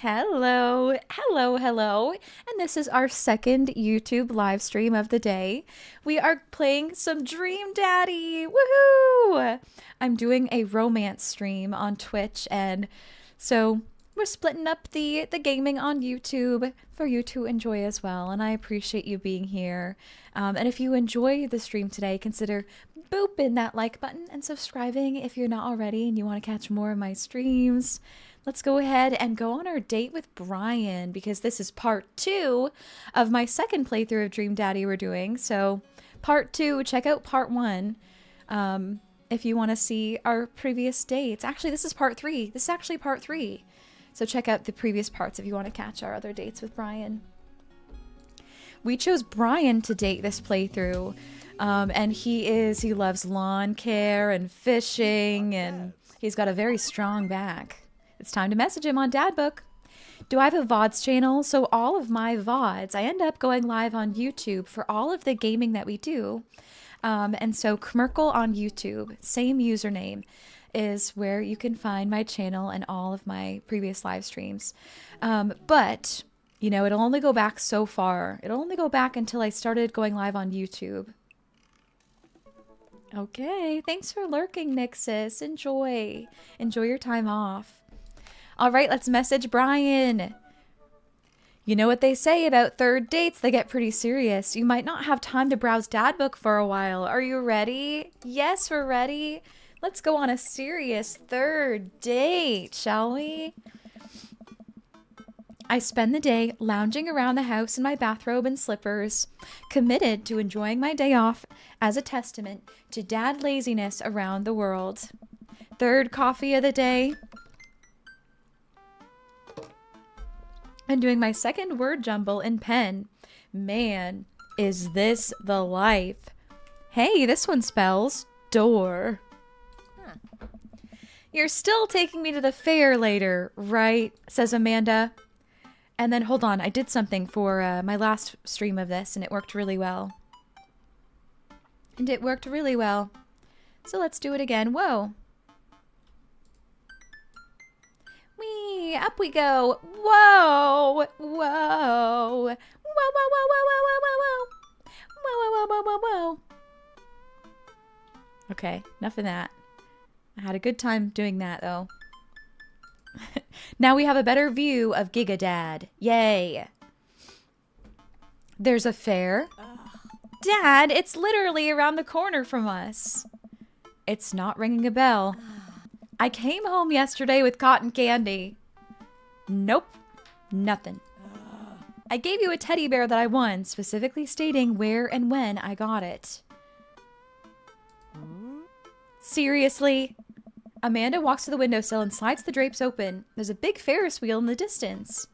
Hello, hello, hello. And this is our second YouTube live stream of the day. We are playing some Dream Daddy. Woohoo! I'm doing a romance stream on Twitch, and so we're splitting up the gaming on YouTube for you to enjoy as well. And I appreciate you being here. And if you enjoy the stream today, consider booping that like button and subscribing if you're not already and you want to catch more of my streams. Let's go ahead and go on our date with Brian because this is part 2 of my second playthrough of Dream Daddy we're doing. So part 2, check out part 1 if you want to see our previous dates. Actually, this is part 3. This is actually part 3. So check out the previous parts if you want to catch our other dates with Brian. We chose Brian to date this playthrough. And he loves lawn care and fishing, and he's got a very strong back. It's time to message him on Dadbook. Do I have a VODs channel? So all of my VODs, I end up going live on YouTube for all of the gaming that we do. And so Kmerkel on YouTube, same username, is where you can find my channel and all of my previous live streams. But, you know, it'll only go back so far. It'll only go back until I started going live on YouTube. Okay, thanks for lurking, Nixus. Enjoy your time off. All right, let's message Brian. You know what they say about third dates, they get pretty serious. You might not have time to browse Dadbook for a while. Are you ready? Yes, we're ready. Let's go on a serious third date, shall we? I spend the day lounging around the house in my bathrobe and slippers, committed to enjoying my day off as a testament to dad laziness around the world. Third coffee of the day. I'm doing my second word jumble in pen. Man, is this the life. Hey, this one spells door. You're still taking me to the fair later, right? Says Amanda. And then, hold on, I did something for my last stream of this, and it worked really well. So let's do it again. Whoa. Whee, up we go. Whoa. Whoa. Whoa, whoa, whoa, whoa, whoa, whoa, whoa, whoa. Whoa, whoa, whoa, whoa, whoa, whoa. Okay, enough of that. I had a good time doing that, though. Now we have a better view of Giga Dad. Yay. There's a fair. Dad, it's literally around the corner from us. It's not ringing a bell. I came home yesterday with cotton candy. Nope. Nothing. I gave you a teddy bear that I won, specifically stating where and when I got it. Seriously? Amanda walks to the windowsill and slides the drapes open. There's a big Ferris wheel in the distance.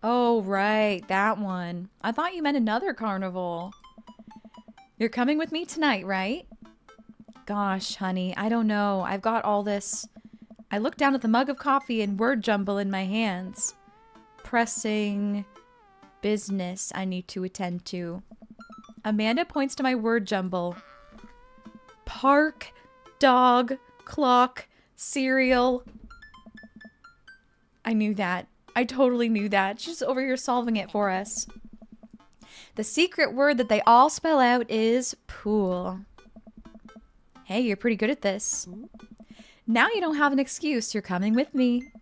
Oh, right. That one. I thought you meant another carnival. You're coming with me tonight, right? Gosh, honey, I don't know. I've got all this. I look down at the mug of coffee and word jumble in my hands. Pressing business I need to attend to. Amanda points to my word jumble. Park, dog, clock, cereal. I knew that. I totally knew that. She's over here solving it for us. The secret word that they all spell out is pool. Hey, you're pretty good at this. Now you don't have an excuse. You're coming with me.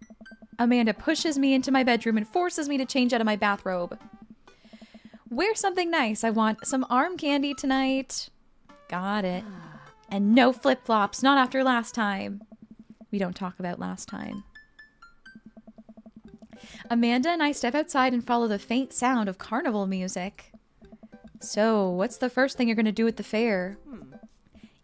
Amanda pushes me into my bedroom and forces me to change out of my bathrobe. Wear something nice. I want some arm candy tonight. Got it. And no flip-flops. Not after last time. We don't talk about last time. Amanda and I step outside and follow the faint sound of carnival music. So, what's the first thing you're going to do at the fair?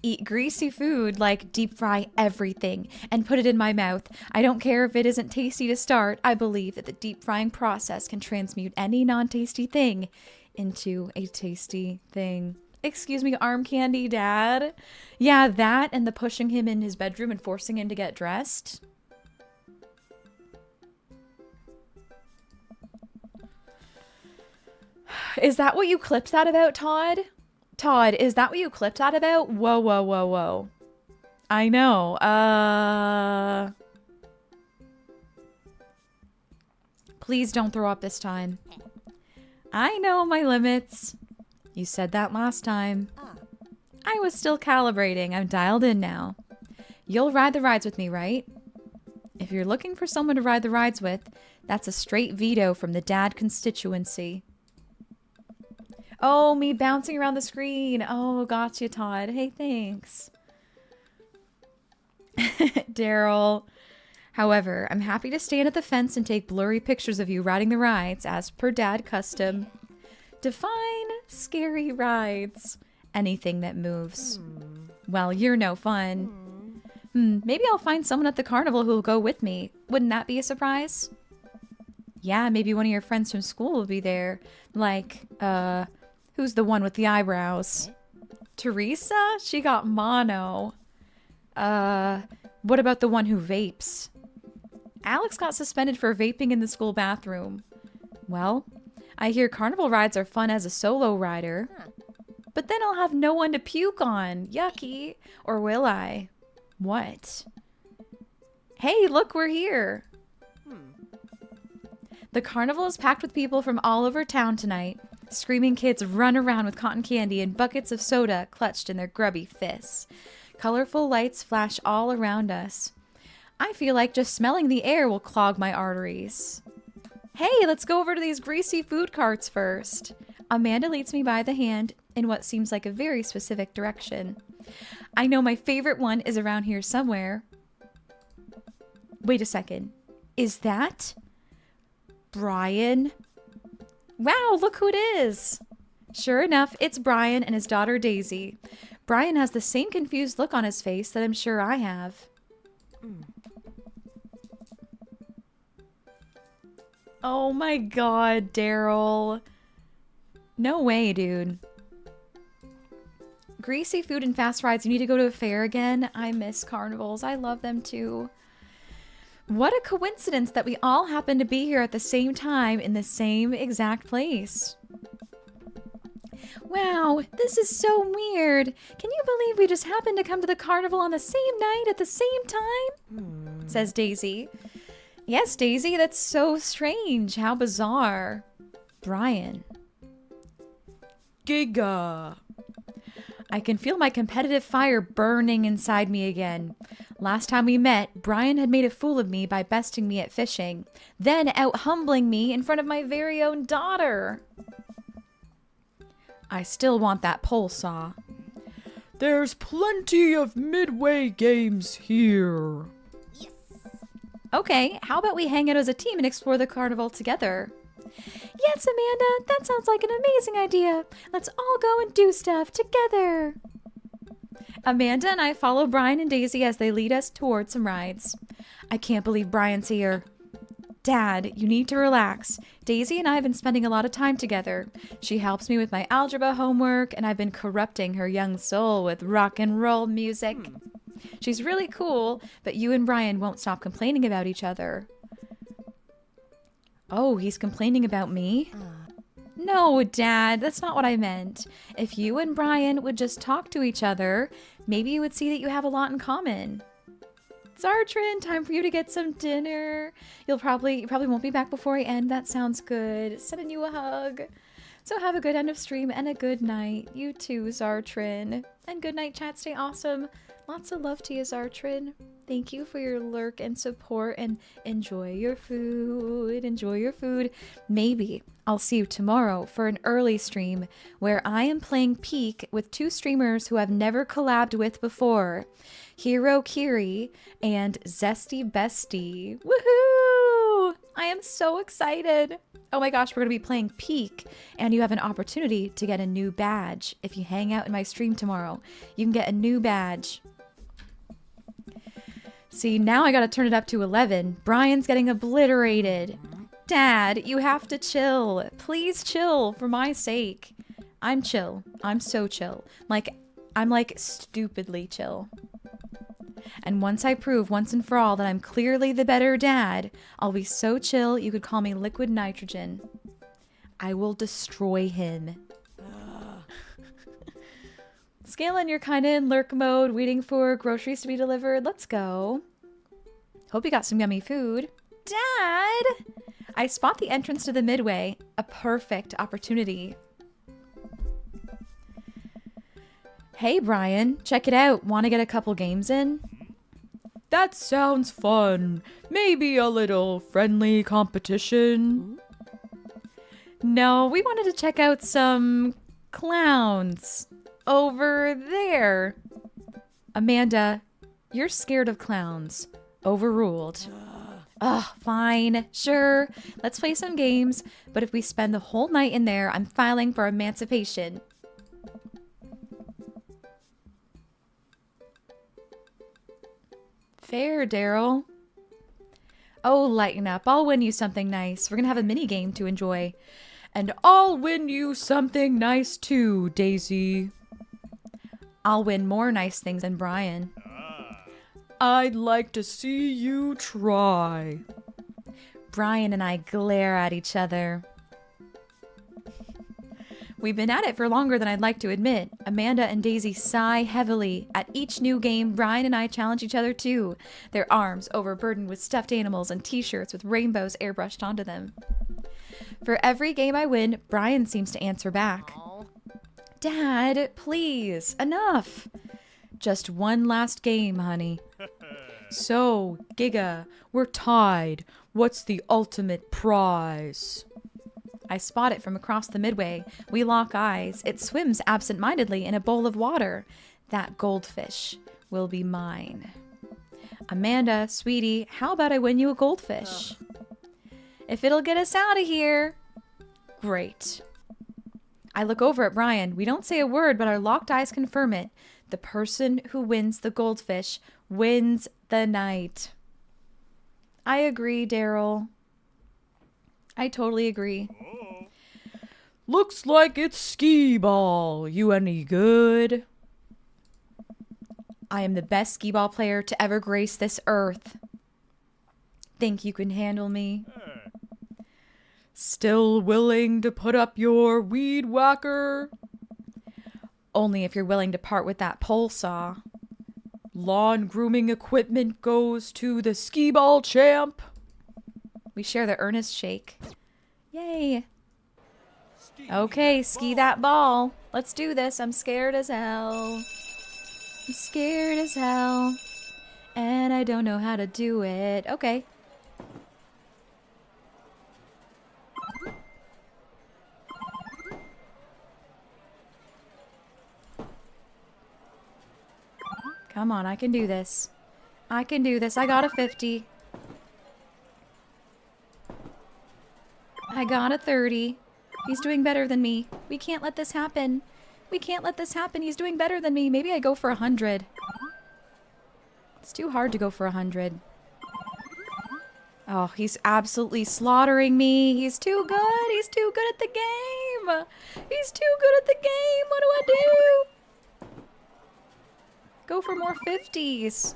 Eat greasy food, like deep fry everything and put it in my mouth. I don't care if it isn't tasty to start. I believe that the deep frying process can transmute any non-tasty thing into a tasty thing. Excuse me, arm candy, Dad? Yeah, that and the pushing him in his bedroom and forcing him to get dressed. Is that what you clipped that about, Todd? Todd, is that what you clipped that about? Whoa, whoa, whoa, whoa. I know. Please don't throw up this time. I know my limits. You said that last time. I was still calibrating. I'm dialed in now. You'll ride the rides with me, right? If you're looking for someone to ride the rides with, that's a straight veto from the dad constituency. Oh, me bouncing around the screen. Oh, gotcha, Todd. Hey, thanks. Daryl. However, I'm happy to stand at the fence and take blurry pictures of you riding the rides as per dad custom. Define scary rides. Anything that moves. Well, you're no fun. Maybe I'll find someone at the carnival who'll go with me. Wouldn't that be a surprise? Yeah, maybe one of your friends from school will be there. Like, who's the one with the eyebrows? Teresa? She got mono. What about the one who vapes? Alex got suspended for vaping in the school bathroom. Well, I hear carnival rides are fun as a solo rider. But then I'll have no one to puke on. Yucky. Or will I? What? Hey, look, we're here. The carnival is packed with people from all over town tonight. Screaming kids run around with cotton candy and buckets of soda clutched in their grubby fists. Colorful lights flash all around us. I feel like just smelling the air will clog my arteries. Hey, let's go over to these greasy food carts first. Amanda leads me by the hand in what seems like a very specific direction. I know my favorite one is around here somewhere. Wait a second. Is that Brian? Wow, look who it is. Sure enough, it's Brian and his daughter Daisy. Brian has the same confused look on his face that I'm sure I have. Oh my god, Daryl. No way, dude. Greasy food and fast rides. You need to go to a fair again? I miss carnivals. I love them too. What a coincidence that we all happen to be here at the same time in the same exact place. Wow, this is so weird. Can you believe we just happened to come to the carnival on the same night at the same time? Says Daisy. Yes, Daisy, that's so strange. How bizarre. Brian. Giga. I can feel my competitive fire burning inside me again. Last time we met, Brian had made a fool of me by besting me at fishing, then out-humbling me in front of my very own daughter. I still want that pole saw. There's plenty of midway games here. Yes. Okay, how about we hang out as a team and explore the carnival together? Yes, Amanda, that sounds like an amazing idea. Let's all go and do stuff together. Amanda and I follow Brian and Daisy as they lead us towards some rides. I can't believe Brian's here. Dad, you need to relax. Daisy and I have been spending a lot of time together. She helps me with my algebra homework, and I've been corrupting her young soul with rock and roll music. She's really cool, but you and Brian won't stop complaining about each other. Oh, he's complaining about me? No, Dad, that's not what I meant. If you and Brian would just talk to each other, maybe you would see that you have a lot in common. Zartrin, time for you to get some dinner. You probably won't be back before I end. That sounds good. Sending you a hug. So have a good end of stream and a good night. You too, Zartrin. And good night, chat. Stay awesome. Lots of love to you, Zartrin. Thank you for your lurk and support, and enjoy your food. Enjoy your food. Maybe I'll see you tomorrow for an early stream where I am playing Peak with two streamers who I've never collabed with before. Hero Kiri and Zesty Bestie. Woohoo! I am so excited. Oh my gosh, we're going to be playing Peak, and you have an opportunity to get a new badge. If you hang out in my stream tomorrow, you can get a new badge. See, now I gotta turn it up to 11. Brian's getting obliterated. Dad, you have to chill. Please chill for my sake. I'm chill. I'm so chill. I'm like stupidly chill. And once I prove once and for all that I'm clearly the better dad, I'll be so chill you could call me liquid nitrogen. I will destroy him. Scalen, you're kind of in lurk mode, waiting for groceries to be delivered. Let's go. Hope you got some yummy food. Dad! I spot the entrance to the midway, a perfect opportunity. Hey, Brian, check it out. Want to get a couple games in? That sounds fun. Maybe a little friendly competition. No, we wanted to check out some clowns over there. Amanda, you're scared of clowns. Overruled. Ugh, fine. Sure. Let's play some games. But if we spend the whole night in there, I'm filing for emancipation. Fair, Daryl. Oh, lighten up. I'll win you something nice. We're gonna have a mini game to enjoy. And I'll win you something nice too, Daisy. I'll win more nice things than Brian. I'd like to see you try. Brian and I glare at each other. We've been at it for longer than I'd like to admit. Amanda and Daisy sigh heavily. At each new game, Brian and I challenge each other too, their arms overburdened with stuffed animals and t-shirts with rainbows airbrushed onto them. For every game I win, Brian seems to answer back. Dad, please, enough. Just one last game, honey. So, Giga, we're tied. What's the ultimate prize? I spot it from across the midway. We lock eyes. It swims absent-mindedly in a bowl of water. That goldfish will be mine. Amanda, sweetie, how about I win you a goldfish? If it'll get us out of here. Great. I look over at Brian. We don't say a word, but our locked eyes confirm it. The person who wins the goldfish wins the night. I agree, Daryl. I totally agree. Looks like it's skee ball. You any good? I am the best skee ball player to ever grace this earth. Think you can handle me? Still willing to put up your weed whacker? Only if you're willing to part with that pole saw. Lawn grooming equipment goes to the skee ball champ. We share the earnest shake. Yay. Okay, ski that ball. Let's do this. I'm scared as hell. I'm scared as hell. And I don't know how to do it. Okay. Come on, I can do this. I can do this. I got a 50. I got a 30. He's doing better than me. We can't let this happen. We can't let this happen. He's doing better than me. Maybe I go for 100. It's too hard to go for 100. Oh, he's absolutely slaughtering me. He's too good. He's too good at the game. He's too good at the game. What do I do? Go for more 50s.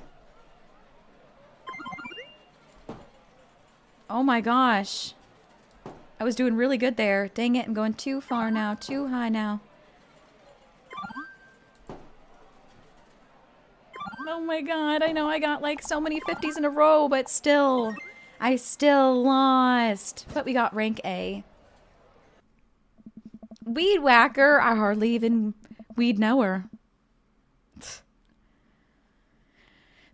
Oh my gosh. I was doing really good there. Dang it, I'm going too far now. Too high now. Oh my god, I know I got like so many 50s in a row, but still. I still lost. But we got rank A. Weed whacker. I hardly even weed know her.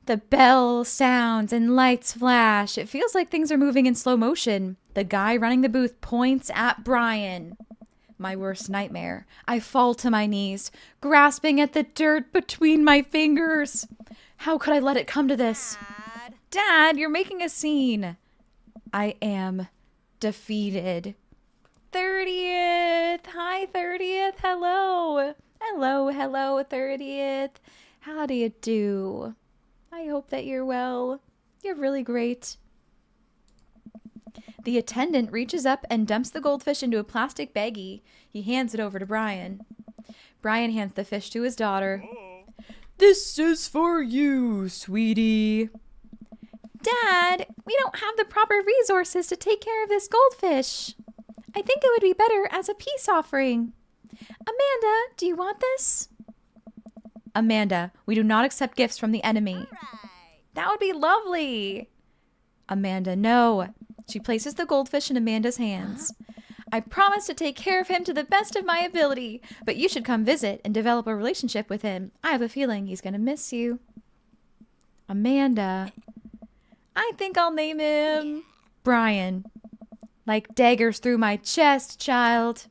The bell sounds and lights flash. It feels like things are moving in slow motion. The guy running the booth points at Brian. My worst nightmare. I fall to my knees, grasping at the dirt between my fingers. How could I let it come to this? Dad, you're making a scene. I am defeated. 30th. Hi, 30th. Hello. Hello, hello, 30th. How do you do? I hope that you're well. You're really great. The attendant reaches up and dumps the goldfish into a plastic baggie. He hands it over to Brian. Brian hands the fish to his daughter. This is for you, sweetie. Dad, we don't have the proper resources to take care of this goldfish. I think it would be better as a peace offering. Amanda, do you want this? Amanda, we do not accept gifts from the enemy. That would be lovely. Amanda, no. She places the goldfish in Amanda's hands. I promise to take care of him to the best of my ability, but you should come visit and develop a relationship with him. I have a feeling he's going to miss you. Amanda. I think I'll name him Brian. Like daggers through my chest, child.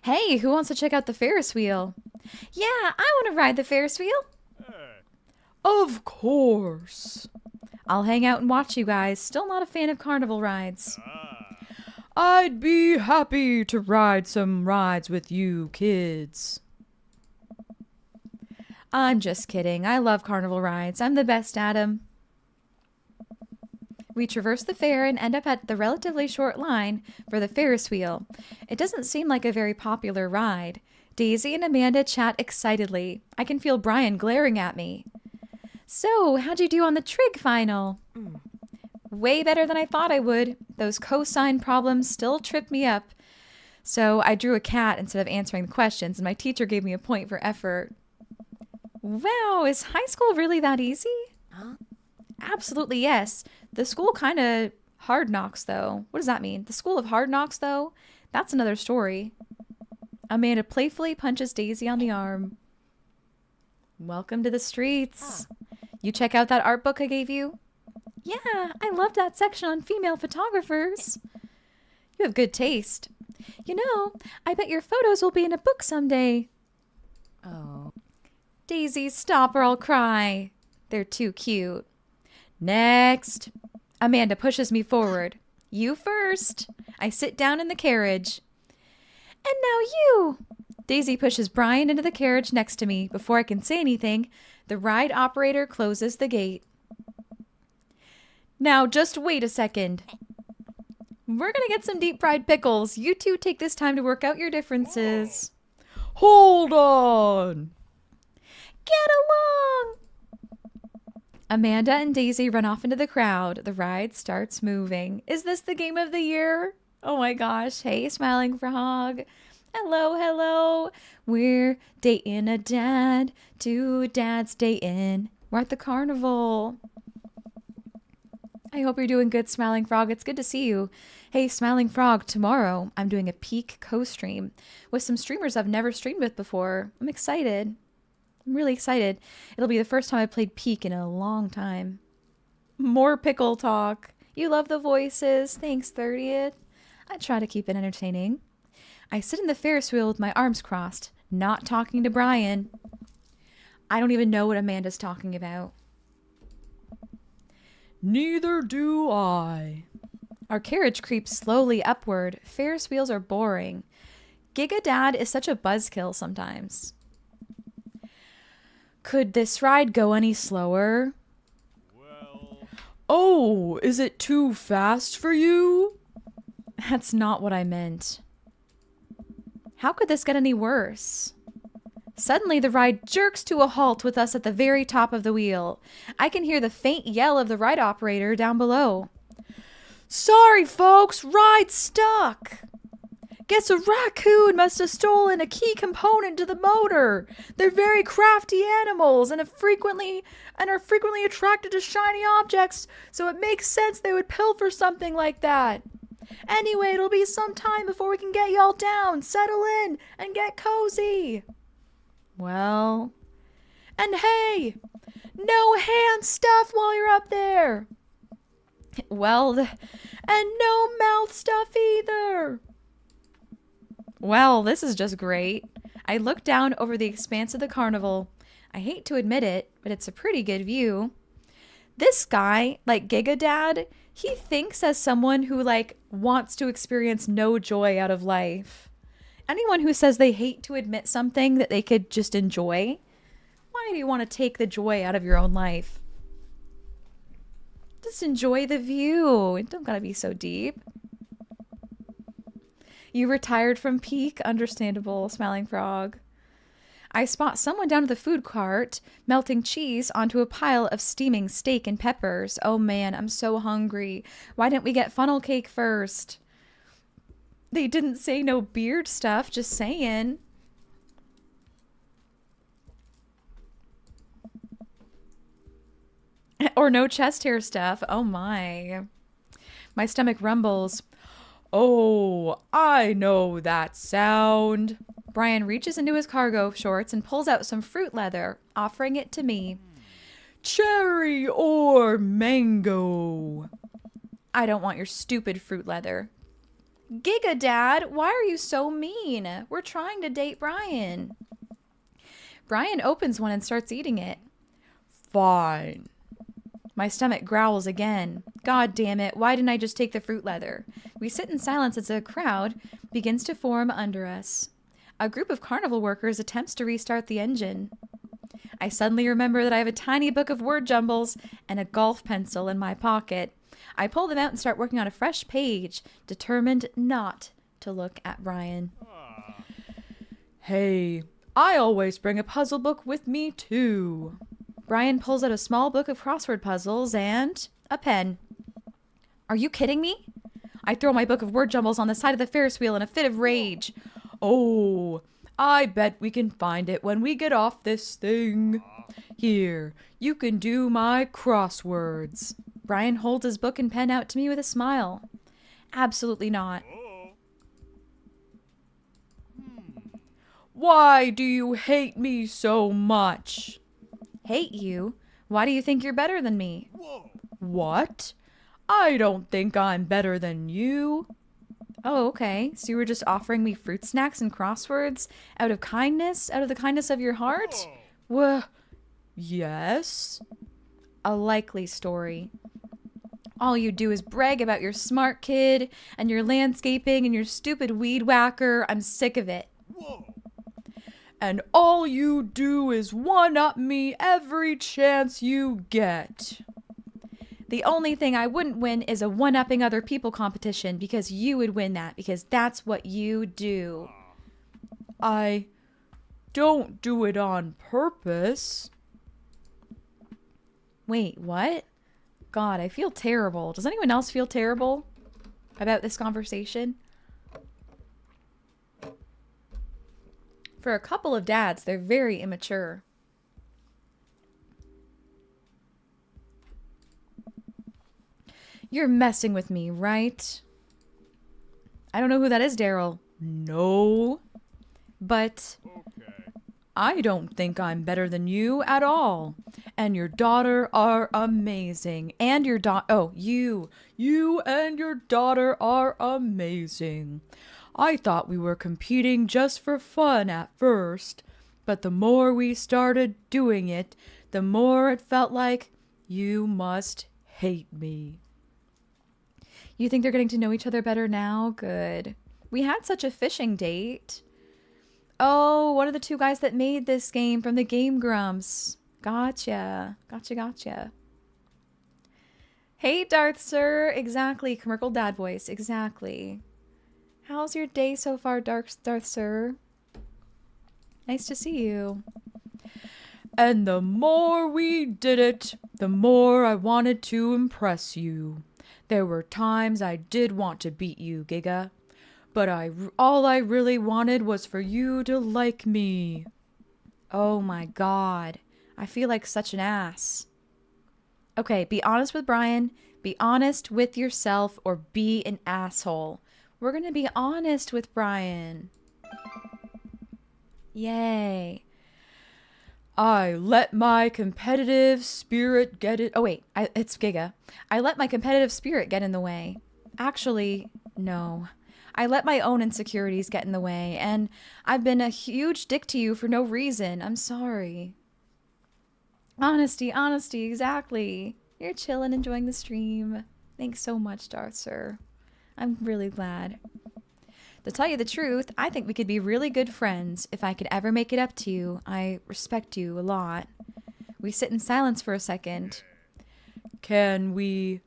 Hey, who wants to check out the Ferris wheel? Yeah, I want to ride the Ferris wheel. Of course. I'll hang out and watch you guys. Still not a fan of carnival rides. I'd be happy to ride some rides with you kids. I'm just kidding. I love carnival rides. I'm the best at 'em. We traverse the fair and end up at the relatively short line for the Ferris wheel. It doesn't seem like a very popular ride. Daisy and Amanda chat excitedly. I can feel Brian glaring at me. So, how'd you do on the trig final? Way better than I thought I would. Those cosine problems still trip me up. So I drew a cat instead of answering the questions, and my teacher gave me a point for effort. Wow, is high school really that easy? Absolutely, yes. The school kind of hard knocks, though. What does that mean? The school of hard knocks, though? That's another story. Amanda playfully punches Daisy on the arm. Welcome to the streets. You check out that art book I gave you? Yeah, I loved that section on female photographers. You have good taste. You know, I bet your photos will be in a book someday. Oh. Daisy, stop or I'll cry. They're too cute. Next. Amanda pushes me forward. You first. I sit down in the carriage. And now you. Daisy pushes Brian into the carriage next to me. Before I can say anything, the ride operator closes the gate. Now, just wait a second. We're going to get some deep fried pickles. You two take this time to work out your differences. Hold on. Get along. Amanda and Daisy run off into the crowd. The ride starts moving. Is this the game of the year? Oh my gosh. Hey, Smiling Frog. Hello, hello. We're dating a dad. Two dads dating. We're at the carnival. I hope you're doing good, Smiling Frog. It's good to see you. Hey, Smiling Frog, tomorrow I'm doing a Peak co-stream with some streamers I've never streamed with before. I'm excited. I'm really excited. It'll be the first time I played Peak in a long time. More pickle talk. You love the voices. Thanks, 30th. I try to keep it entertaining. I sit in the Ferris wheel with my arms crossed, not talking to Brian. I don't even know what Amanda's talking about. Neither do I. Our carriage creeps slowly upward. Ferris wheels are boring. Giga Dad is such a buzzkill sometimes. Could this ride go any slower? Well... Oh, is it too fast for you? That's not what I meant. How could this get any worse? Suddenly, the ride jerks to a halt with us at the very top of the wheel. I can hear the faint yell of the ride operator down below. Sorry, folks, ride's stuck. Guess a raccoon must have stolen a key component to the motor. They're very crafty animals and are frequently attracted to shiny objects, so it makes sense they would pilfer something like that. Anyway, it'll be some time before we can get y'all down, settle in, and get cozy. Well, and hey, no hand stuff while you're up there. Well, and no mouth stuff either. Well, this is just great. I look down over the expanse of the carnival. I hate to admit it, but it's a pretty good view. This guy, like Giga Dad, he thinks as someone who wants to experience no joy out of life. Anyone who says they hate to admit something that they could just enjoy, why do you want to take the joy out of your own life? Just enjoy the view. It don't gotta be so deep. You retired from Peak? Understandable, Smiling Frog. I spot someone down at the food cart melting cheese onto a pile of steaming steak and peppers. Oh man, I'm so hungry. Why didn't we get funnel cake first? They didn't say no beard stuff, just saying. Or no chest hair stuff. Oh my. My stomach rumbles. Oh, I know that sound. Brian reaches into his cargo shorts and pulls out some fruit leather, offering it to me. Cherry or mango? I don't want your stupid fruit leather. Giga, Dad, why are you so mean? We're trying to date Brian. Brian opens one and starts eating it. Fine. My stomach growls again. God damn it, why didn't I just take the fruit leather? We sit in silence as a crowd begins to form under us. A group of carnival workers attempts to restart the engine. I suddenly remember that I have a tiny book of word jumbles and a golf pencil in my pocket. I pull them out and start working on a fresh page, determined not to look at Brian. Hey, I always bring a puzzle book with me too. Brian pulls out a small book of crossword puzzles and a pen. Are you kidding me? I throw my book of word jumbles on the side of the Ferris wheel in a fit of rage. Oh, I bet we can find it when we get off this thing. Here, you can do my crosswords. Brian holds his book and pen out to me with a smile. Absolutely not. Why do you hate me so much? Hate you? Why do you think you're better than me? What? I don't think I'm better than you. Oh, okay. So you were just offering me fruit snacks and crosswords out of kindness? Out of the kindness of your heart? Well, yes. A likely story. All you do is brag about your smart kid and your landscaping and your stupid weed whacker. I'm sick of it. And all you do is one-up me every chance you get. The only thing I wouldn't win is a one-upping other people competition because you would win that because that's what you do. I don't do it on purpose. Wait, what? God, I feel terrible. Does anyone else feel terrible about this conversation? For a couple of dads, they're very immature. You're messing with me, right? I don't know who that is, Daryl. No. But I don't think I'm better than you at all. And your daughter are amazing. And your you and your daughter are amazing. I thought we were competing just for fun at first, but the more we started doing it, the more it felt like you must hate me. You think they're getting to know each other better now? Good. We had such a fishing date. Oh, one of the two guys that made this game from the Game Grumps. Gotcha. Gotcha. Hey, Darth Sir. Exactly. Commercial dad voice. Exactly. How's your day so far, Darth Sir? Nice to see you. And the more we did it, the more I wanted to impress you. There were times I did want to beat you, Giga. But all I really wanted was for you to like me. Oh my God. I feel like such an ass. Okay, be honest with Brian. Be honest with yourself or be an asshole. We're gonna be honest with Brian. Yay. I let my competitive spirit get it. Oh, wait, it's Giga. I let my competitive spirit get in the way. Actually, no. I let my own insecurities get in the way, and I've been a huge dick to you for no reason. I'm sorry. Honesty, exactly. You're chilling, enjoying the stream. Thanks so much, Darth Sir. I'm really glad. To tell you the truth, I think we could be really good friends if I could ever make it up to you. I respect you a lot. We sit in silence for a second. Can we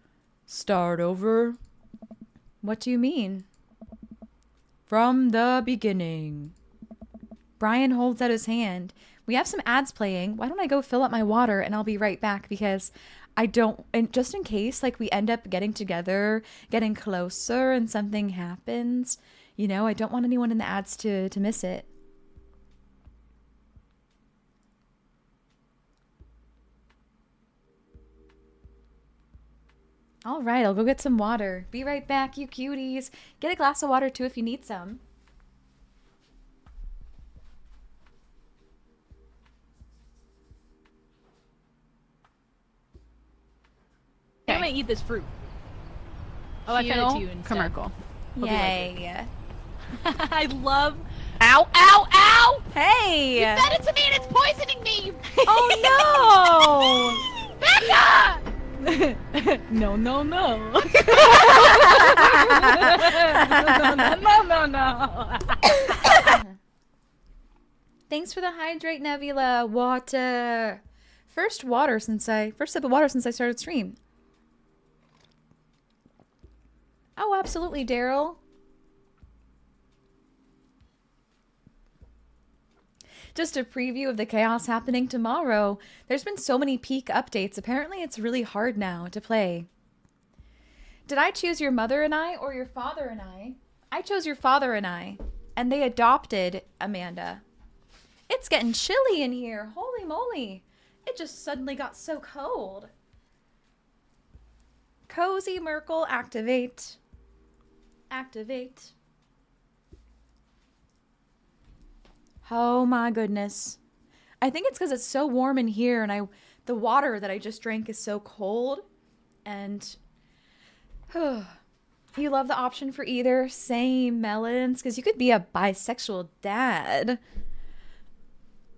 start over? What do you mean? From the beginning. Brian holds out his hand. We have some ads playing. Why don't I go fill up my water and I'll be right back because I don't, and just in case like we end up getting together, getting closer and something happens, you know, I don't want anyone in the ads to miss it. All right, I'll go get some water. Be right back, you cuties. Get a glass of water too if you need some. I'm gonna eat this fruit. Oh, I fed it to you instead. Commercial. Yay. I love. Ow! Ow! Ow! Hey! You fed it to me and it's poisoning me. Oh no! Becca! No, no, no. No. Thanks for the hydrate, Nebula. Water. First sip of water since I started stream. Oh, absolutely, Daryl. Just a preview of the chaos happening tomorrow. There's been so many peak updates. Apparently, it's really hard now to play. Did I choose your mother and I or your father and I? I chose your father and I. And they adopted Amanda. It's getting chilly in here. Holy moly. It just suddenly got so cold. Cozy Merkle, activate. Activate. Oh my goodness. I think it's because it's so warm in here and the water that I just drank is so cold. And you love the option for either. Same, Melons, because you could be a bisexual dad.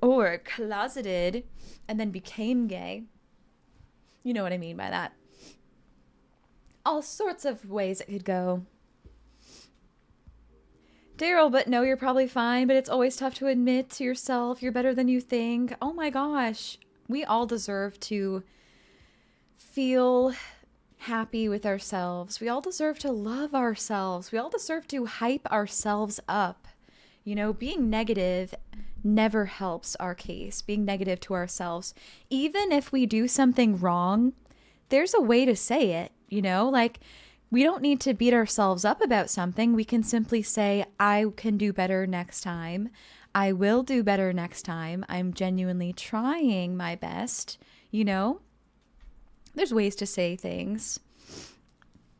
Or closeted and then became gay. You know what I mean by that. All sorts of ways it could go. Daryl, but no, you're probably fine, but it's always tough to admit to yourself you're better than you think. Oh my gosh. We all deserve to feel happy with ourselves. We all deserve to love ourselves. We all deserve to hype ourselves up. You know, being negative never helps our case, being negative to ourselves. Even if we do something wrong, there's a way to say it, you know? Like, we don't need to beat ourselves up about something. We can simply say, I can do better next time. I will do better next time. I'm genuinely trying my best, you know? There's ways to say things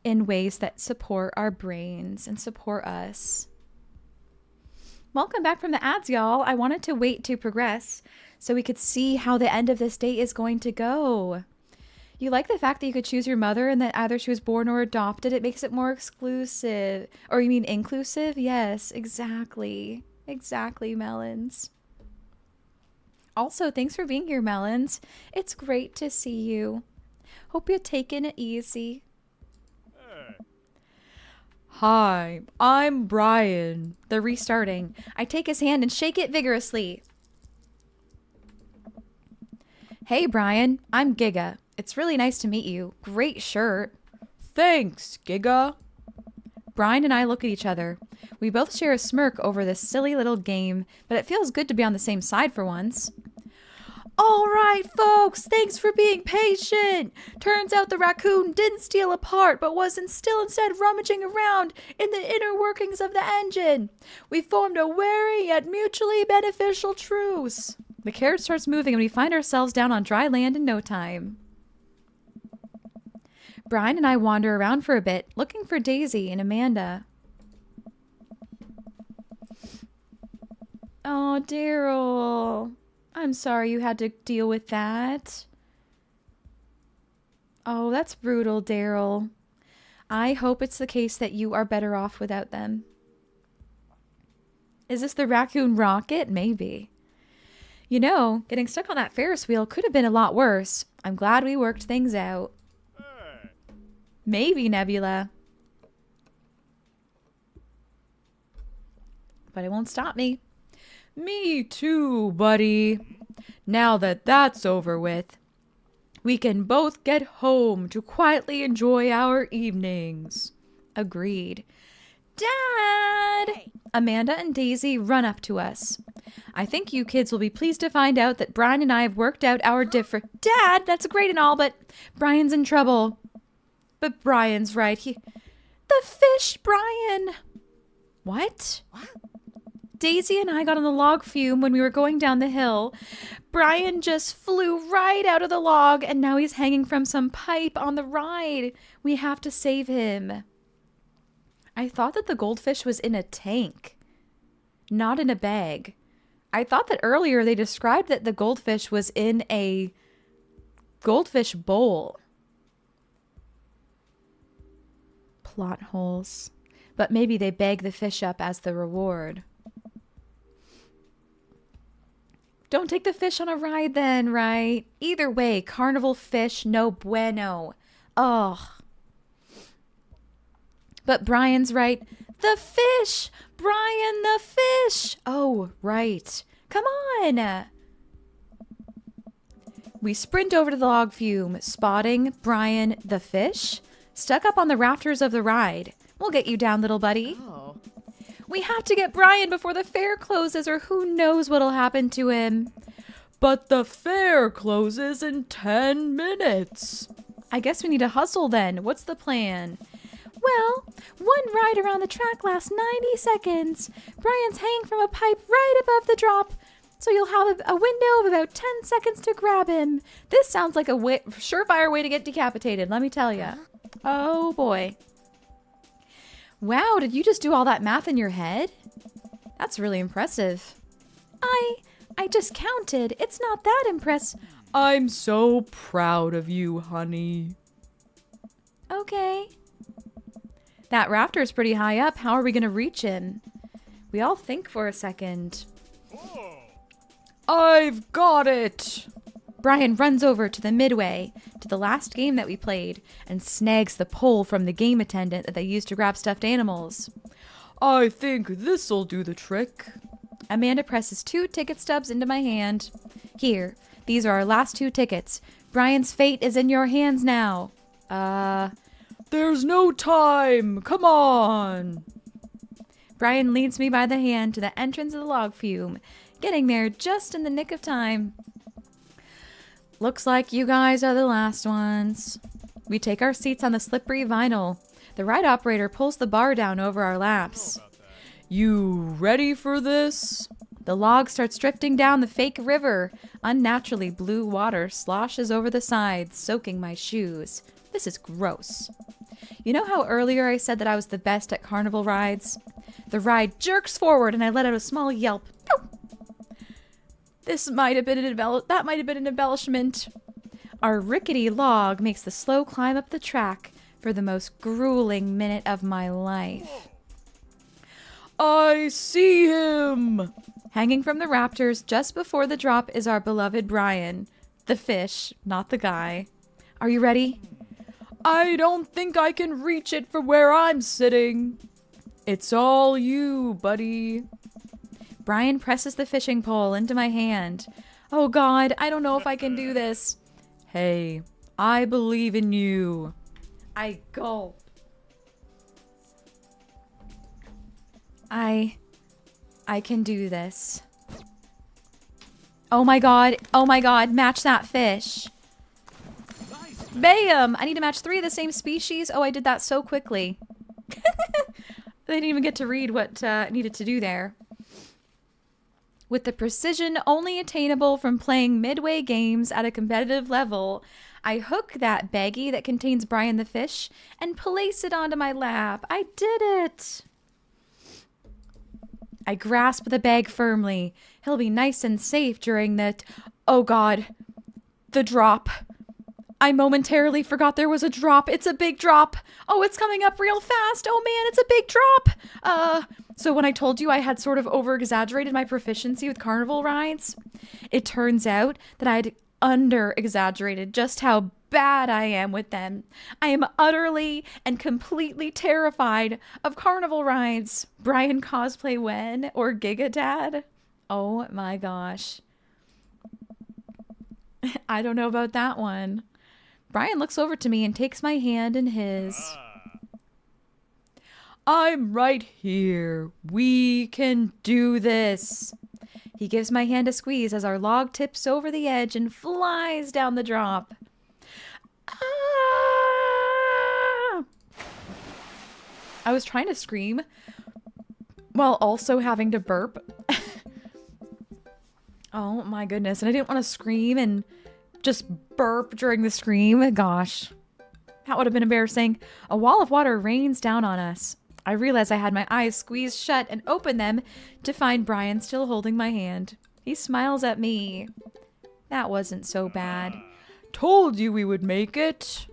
in ways that support our brains and support us. Welcome back from the ads, y'all. I wanted to wait to progress so we could see how the end of this day is going to go. You like the fact that you could choose your mother and that either she was born or adopted? It makes it more exclusive. Or you mean inclusive? Yes, exactly. Exactly, Melons. Also, thanks for being here, Melons. It's great to see you. Hope you're taking it easy. Hi, I'm Brian. They're restarting. I take his hand and shake it vigorously. Hey, Brian. I'm Giga. It's really nice to meet you. Great shirt. Thanks, Giga. Brian and I look at each other. We both share a smirk over this silly little game, but it feels good to be on the same side for once. All right, folks, thanks for being patient. Turns out the raccoon didn't steal a part, but was instead rummaging around in the inner workings of the engine. We formed a wary yet mutually beneficial truce. The carriage starts moving and we find ourselves down on dry land in no time. Brian and I wander around for a bit, looking for Daisy and Amanda. Oh, Daryl. I'm sorry you had to deal with that. Oh, that's brutal, Daryl. I hope it's the case that you are better off without them. Is this the raccoon rocket? Maybe. You know, getting stuck on that Ferris wheel could have been a lot worse. I'm glad we worked things out. Maybe, Nebula. But it won't stop me. Me too, buddy. Now that that's over with, we can both get home to quietly enjoy our evenings. Agreed. Dad! Amanda and Daisy run up to us. I think you kids will be pleased to find out that Brian and I have worked out our different... Dad, that's great and all, but Brian's in trouble. But Brian's right. The fish, Brian. What? Daisy and I got on the log fume when we were going down the hill. Brian just flew right out of the log, and now he's hanging from some pipe on the ride. We have to save him. I thought that the goldfish was in a tank, not in a bag. I thought that earlier they described that the goldfish was in a goldfish bowl. Plot holes. But maybe they bag the fish up as the reward. Don't take the fish on a ride then, right? Either way, carnival fish, no bueno. Ugh. But Brian's right. The fish! Brian, the fish! Oh, right. Come on! We sprint over to the log fume, spotting Brian, the fish, stuck up on the rafters of the ride. We'll get you down, little buddy. Oh. We have to get Brian before the fair closes, or who knows what'll happen to him. But the fair closes in 10 minutes. I guess we need to hustle then. What's the plan? Well, one ride around the track lasts 90 seconds. Brian's hanging from a pipe right above the drop, so you'll have a window of about 10 seconds to grab him. This sounds like a surefire way to get decapitated, let me tell you. Oh boy. Wow, did you just do all that math in your head? That's really impressive. I just counted. It's not that impressive. I'm so proud of you, honey. Okay. That rafter's pretty high up. How are we going to reach him? We all think for a second. I've got it! Brian runs over to the midway, to the last game that we played, and snags the pole from the game attendant that they used to grab stuffed animals. I think this'll do the trick. Amanda presses 2 ticket stubs into my hand. Here, these are our last 2 tickets. Brian's fate is in your hands now. There's no time. Come on. Brian leads me by the hand to the entrance of the log fume, getting there just in the nick of time. Looks like you guys are the last ones. We take our seats on the slippery vinyl. The ride operator pulls the bar down over our laps. You ready for this? The log starts drifting down the fake river. Unnaturally blue water sloshes over the sides, soaking my shoes. This is gross. You know how earlier I said that I was the best at carnival rides? The ride jerks forward and I let out a small yelp. That might have been an embellishment. Our rickety log makes the slow climb up the track for the most grueling minute of my life. I see him! Hanging from the rafters just before the drop is our beloved Brian. The fish, not the guy. Are you ready? I don't think I can reach it from where I'm sitting. It's all you, buddy. Brian presses the fishing pole into my hand. Oh God, I don't know if I can do this. Hey, I believe in you. I gulp. I can do this. Oh my God, match that fish. Bam! I need to match 3 of the same species. Oh, I did that so quickly. They didn't even get to read what I needed to do there. With the precision only attainable from playing midway games at a competitive level, I hook that baggie that contains Brian the fish and place it onto my lap. I did it! I grasp the bag firmly. He'll be nice and safe during the... Oh God. The drop. I momentarily forgot there was a drop. It's a big drop. Oh, it's coming up real fast. Oh man, it's a big drop. So when I told you I had sort of over-exaggerated my proficiency with carnival rides, it turns out that I'd under-exaggerated just how bad I am with them. I am utterly and completely terrified of carnival rides. Brian cosplay when? Or Giga Dad? Oh my gosh. I don't know about that one. Brian looks over to me and takes my hand in his. I'm right here. We can do this. He gives my hand a squeeze as our log tips over the edge and flies down the drop. Ah! I was trying to scream, while also having to burp. Oh my goodness. And I didn't want to scream and just burp during the scream. Gosh, that would have been embarrassing. A wall of water rains down on us. I realized I had my eyes squeezed shut and opened them to find Brian still holding my hand. He smiles at me. That wasn't so bad. Told you we would make it.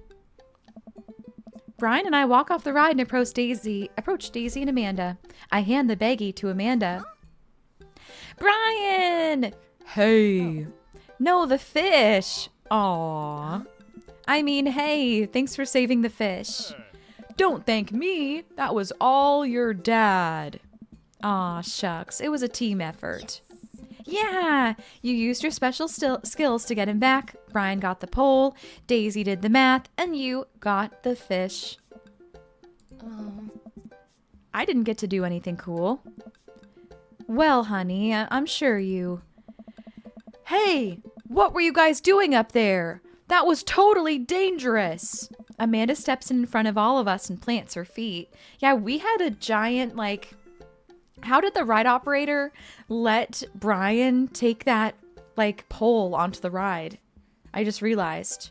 Brian and I walk off the ride and approach Daisy and Amanda. I hand the baggie to Amanda. Brian! Hey. No, the fish. Aw. I mean, hey, thanks for saving the fish. Don't thank me. That was all your dad. Aw, shucks. It was a team effort. Yeah, you used your special skills to get him back. Brian got the pole, Daisy did the math, and you got the fish. I didn't get to do anything cool. Well, honey, I'm sure you... Hey, what were you guys doing up there? That was totally dangerous. Amanda steps in front of all of us and plants her feet. Yeah, we had a giant, like... How did the ride operator let Brian take that, like, pole onto the ride? I just realized.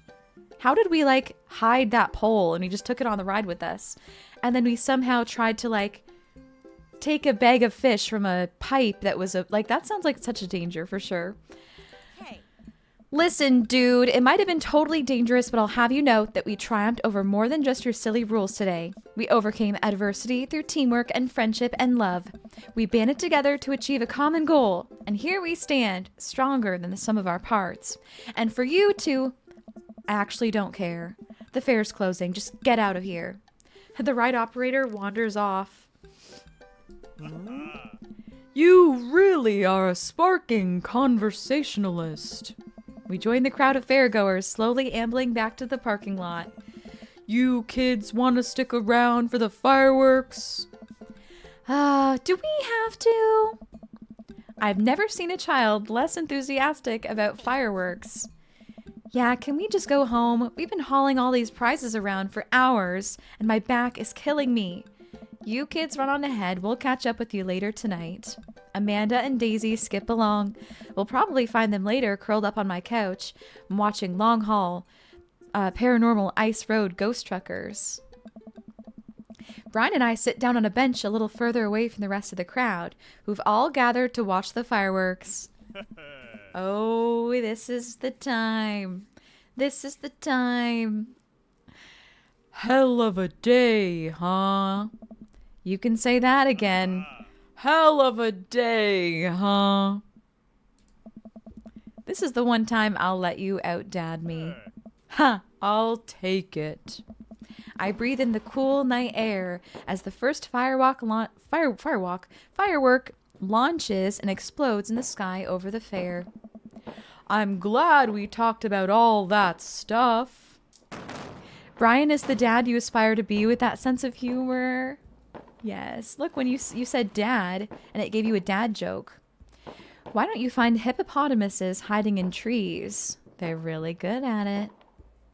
How did we, like, hide that pole and he just took it on the ride with us? And then we somehow tried to, like, take a bag of fish from a pipe that was like, that sounds like such a danger for sure. Hey. Listen, dude, it might have been totally dangerous, but I'll have you know that we triumphed over more than just your silly rules today. We overcame adversity through teamwork and friendship and love. We banded together to achieve a common goal, and here we stand, stronger than the sum of our parts. And for you two, I actually don't care. The fair's closing. Just get out of here. The ride operator wanders off. You really are a sparking conversationalist. We join the crowd of fairgoers slowly ambling back to the parking lot. You kids want to stick around for the fireworks? Do we have to? I've never seen a child less enthusiastic about fireworks. Yeah, can we just go home? We've been hauling all these prizes around for hours, and my back is killing me. You kids run on ahead. We'll catch up with you later tonight. Amanda and Daisy skip along. We'll probably find them later curled up on my couch, watching Long Haul, Paranormal Ice Road Ghost Truckers. Brian and I sit down on a bench a little further away from the rest of the crowd, who've all gathered to watch the fireworks. Oh, this is the time. This is the time. Hell of a day, huh? You can say that again. Hell of a day, huh? This is the one time I'll let you out-dad me. Ha! I'll take it. I breathe in the cool night air as the first firework launches and explodes in the sky over the fair. I'm glad we talked about all that stuff. Brian is the dad you aspire to be with that sense of humor. Yes, look, when you said dad, and it gave you a dad joke. Why don't you find hippopotamuses hiding in trees? They're really good at it.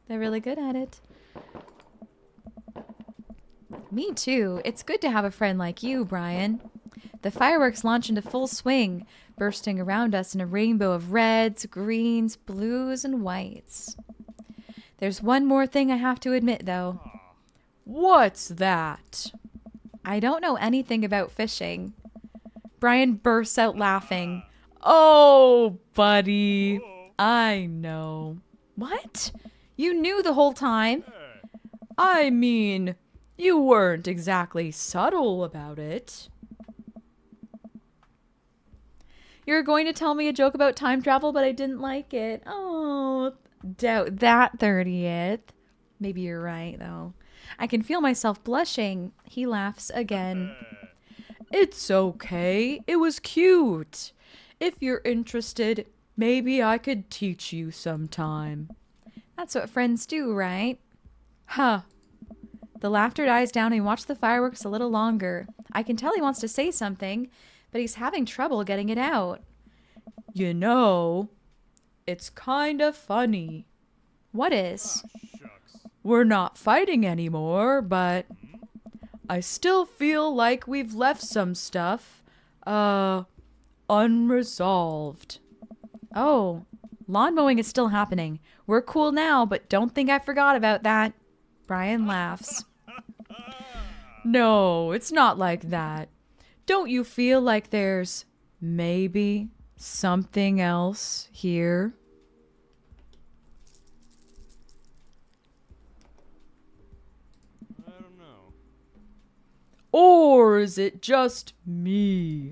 They're really good at it. Me too. It's good to have a friend like you, Brian. The fireworks launch into full swing, bursting around us in a rainbow of reds, greens, blues, and whites. There's one more thing I have to admit, though. What's that? I don't know anything about fishing. Brian bursts out laughing. Oh, buddy. I know. What? You knew the whole time? I mean, you weren't exactly subtle about it. You're going to tell me a joke about time travel, but I didn't like it. Oh, doubt that, 30th. Maybe you're right, though. I can feel myself blushing. He laughs again. It's okay. It was cute. If you're interested, maybe I could teach you sometime. That's what friends do, right? Huh. The laughter dies down and we watch the fireworks a little longer. I can tell he wants to say something, but he's having trouble getting it out. You know, it's kind of funny. What is? We're not fighting anymore, but I still feel like we've left some stuff, unresolved. Oh, lawn mowing is still happening. We're cool now, but don't think I forgot about that. Brian laughs. No, it's not like that. Don't you feel like there's maybe something else here? I don't know. Or is it just me?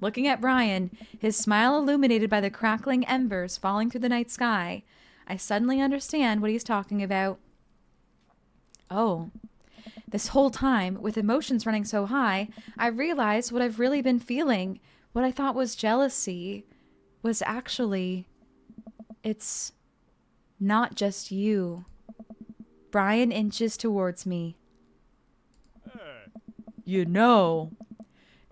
Looking at Brian, his smile illuminated by the crackling embers falling through the night sky, I suddenly understand what he's talking about. Oh, this whole time, with emotions running so high, I realized what I've really been feeling. What I thought was jealousy was actually... It's not just you. Brian inches towards me. Hey. You know,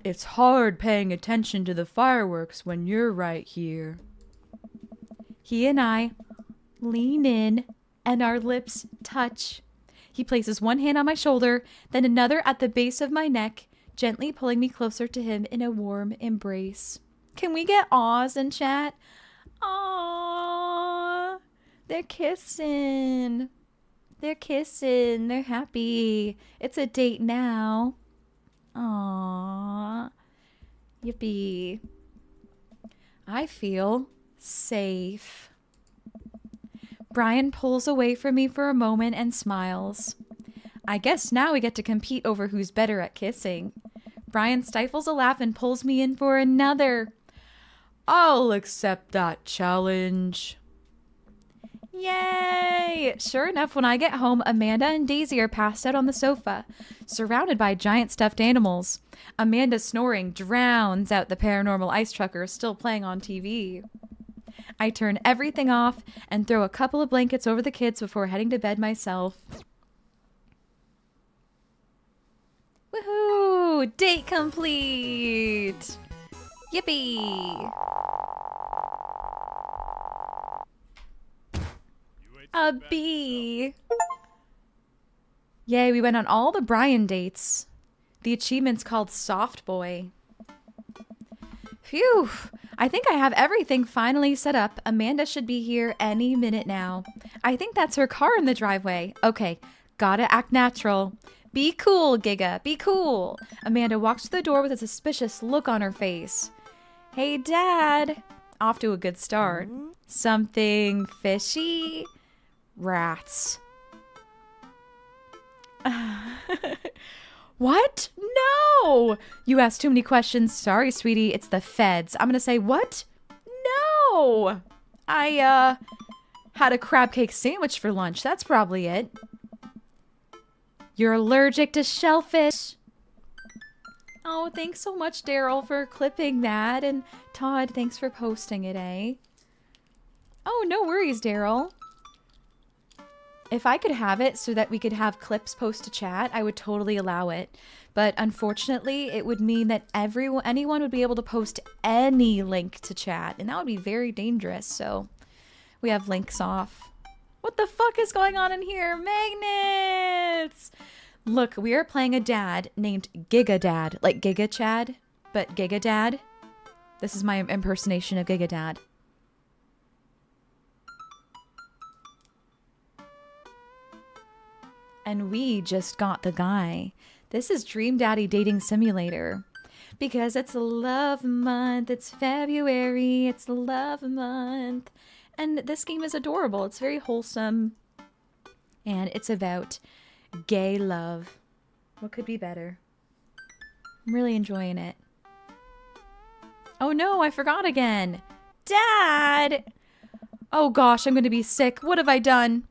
it's hard paying attention to the fireworks when you're right here. He and I lean in and our lips touch. He places one hand on my shoulder, then another at the base of my neck, gently pulling me closer to him in a warm embrace. Can we get awes in chat? Aww. They're kissing. They're kissing. They're happy. It's a date now. Aww. Yippee. I feel safe. Brian pulls away from me for a moment and smiles. I guess now we get to compete over who's better at kissing. Brian stifles a laugh and pulls me in for another. I'll accept that challenge. Yay! Sure enough, when I get home, Amanda and Daisy are passed out on the sofa, surrounded by giant stuffed animals. Amanda's snoring drowns out the paranormal ice trucker still playing on TV. I turn everything off and throw a couple of blankets over the kids before heading to bed myself. Woohoo! Date complete! Yippee! A bee! Yay, we went on all the Brian dates. The achievement's called Soft Boy. Phew! I think I have everything finally set up. Amanda should be here any minute now. I think that's her car in the driveway. Okay, gotta act natural. Be cool, Giga, be cool. Amanda walks to the door with a suspicious look on her face. Hey, Dad. Off to a good start. Something fishy? Rats. What? No! You asked too many questions. Sorry, sweetie. It's the feds. I'm gonna say, what? No! I, had a crab cake sandwich for lunch. That's probably it. You're allergic to shellfish. Oh, thanks so much, Daryl, for clipping that. And Todd, thanks for posting it, eh? Oh, no worries, Daryl. If I could have it so that we could have clips post to chat, I would totally allow it. But unfortunately, it would mean that anyone would be able to post any link to chat, and that would be very dangerous. So we have links off. What the fuck is going on in here? Magnets! Look, we are playing a dad named Giga Dad, like Giga Chad, but Giga Dad. This is my impersonation of Giga Dad. And we just got the guy. This is Dream Daddy Dating Simulator. Because it's love month, it's February, it's love month. And this game is adorable. It's very wholesome. And it's about gay love. What could be better? I'm really enjoying it. Oh no, I forgot again. Dad! Oh gosh, I'm gonna be sick. What have I done?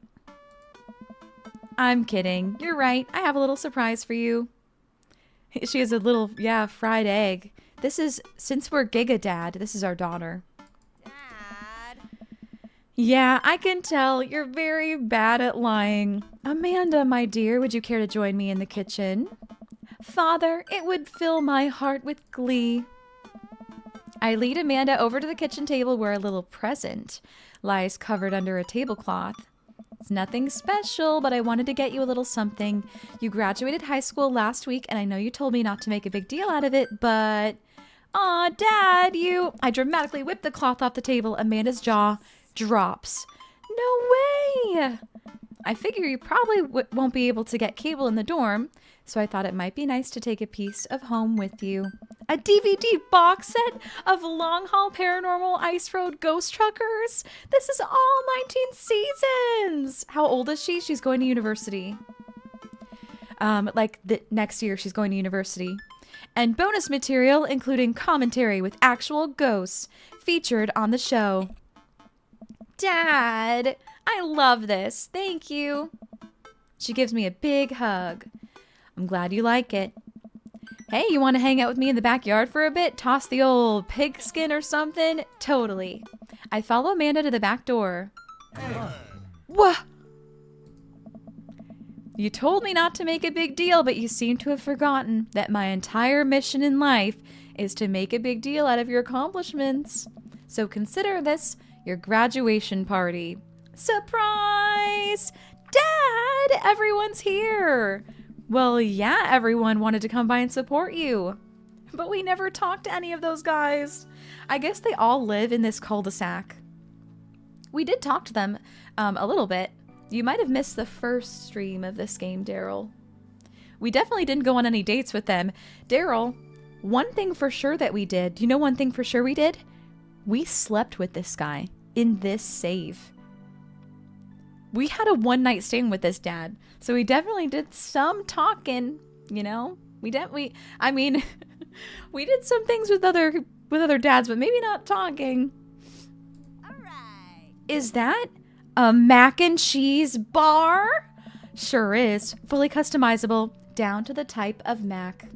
I'm kidding. You're right. I have a little surprise for you. She has a little, yeah, fried egg. This is, since we're Giga Dad, this is our daughter. Dad. Yeah, I can tell. You're very bad at lying. Amanda, my dear, would you care to join me in the kitchen? Father, it would fill my heart with glee. I lead Amanda over to the kitchen table where a little present lies covered under a tablecloth. It's nothing special, but I wanted to get you a little something. You graduated high school last week, and I know you told me not to make a big deal out of it, but... Aw, Dad, you... I dramatically whipped the cloth off the table. Amanda's jaw drops. No way! I figure you probably won't be able to get cable in the dorm, so I thought it might be nice to take a piece of home with you. A DVD box set of Long Haul Paranormal Ice Road Ghost Truckers. This is all 19 seasons. How old is she? She's going to university. Next year she's going to university. And bonus material, including commentary with actual ghosts, featured on the show. Dad, I love this. Thank you. She gives me a big hug. I'm glad you like it. Hey, you want to hang out with me in the backyard for a bit? Toss the old pigskin or something? Totally. I follow Amanda to the back door. Wha? You told me not to make a big deal, but you seem to have forgotten that my entire mission in life is to make a big deal out of your accomplishments. So consider this your graduation party. Surprise! Dad, everyone's here. Well, yeah, everyone wanted to come by and support you. But we never talked to any of those guys. I guess they all live in this cul-de-sac. We did talk to them a little bit. You might have missed the first stream of this game, Daryl. We definitely didn't go on any dates with them. Daryl, one thing for sure that we did. Do you know one thing for sure we did? We slept with this guy in this save. We had a one-night stand with this dad, so we definitely did some talking, you know? We did some things with other dads, but maybe not talking. All right. Is that a mac and cheese bar? Sure is. Fully customizable, down to the type of mac.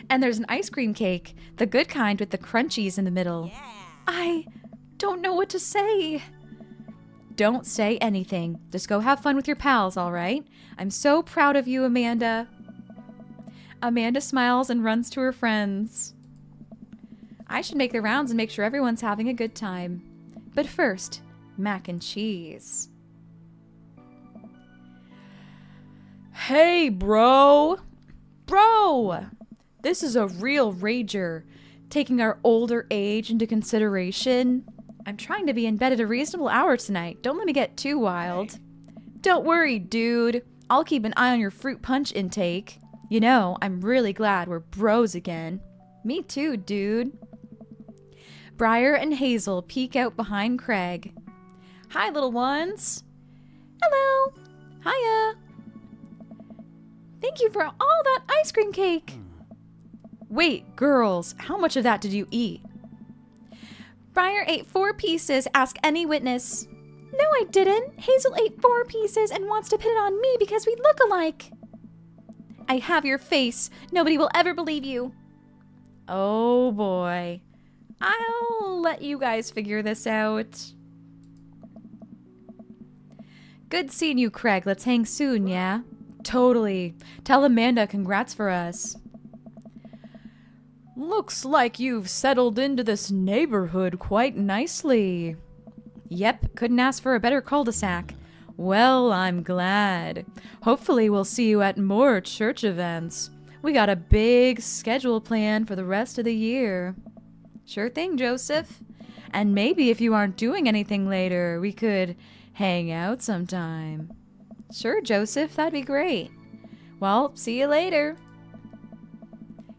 And there's an ice cream cake, the good kind with the crunchies in the middle. Yeah. I don't know what to say. Don't say anything. Just go have fun with your pals, all right? I'm so proud of you, Amanda. Amanda smiles and runs to her friends. I should make the rounds and make sure everyone's having a good time. But first, mac and cheese. Hey, bro. Bro! This is a real rager. Taking our older age into consideration. I'm trying to be in bed at a reasonable hour tonight. Don't let me get too wild. Don't worry, dude. I'll keep an eye on your fruit punch intake. You know, I'm really glad we're bros again. Me too, dude. Briar and Hazel peek out behind Craig. Hi, little ones. Hello. Hiya. Thank you for all that ice cream cake. Wait, girls, how much of that did you eat? Briar ate 4 pieces. Ask any witness. No, I didn't. Hazel ate 4 pieces and wants to pin it on me because we look alike. I have your face. Nobody will ever believe you. Oh, boy. I'll let you guys figure this out. Good seeing you, Craig. Let's hang soon, yeah? Totally. Tell Amanda congrats for us. Looks like you've settled into this neighborhood quite nicely. Yep, couldn't ask for a better cul-de-sac. Well, I'm glad. Hopefully we'll see you at more church events. We got a big schedule planned for the rest of the year. Sure thing, Joseph. And maybe if you aren't doing anything later, we could hang out sometime. Sure, Joseph, that'd be great. Well, see you later.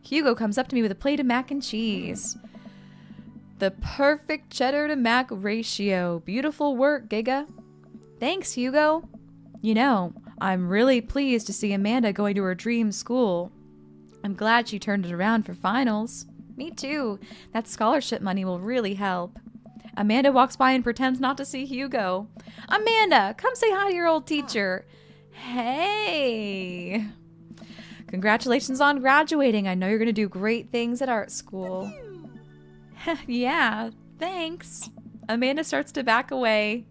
Hugo comes up to me with a plate of mac and cheese. The perfect cheddar to mac ratio. Beautiful work, Giga. Thanks, Hugo. You know, I'm really pleased to see Amanda going to her dream school. I'm glad she turned it around for finals. Me too. That scholarship money will really help. Amanda walks by and pretends not to see Hugo. Amanda, come say hi to your old teacher. Hey. Congratulations on graduating. I know you're going to do great things at art school. Yeah, thanks. Amanda starts to back away.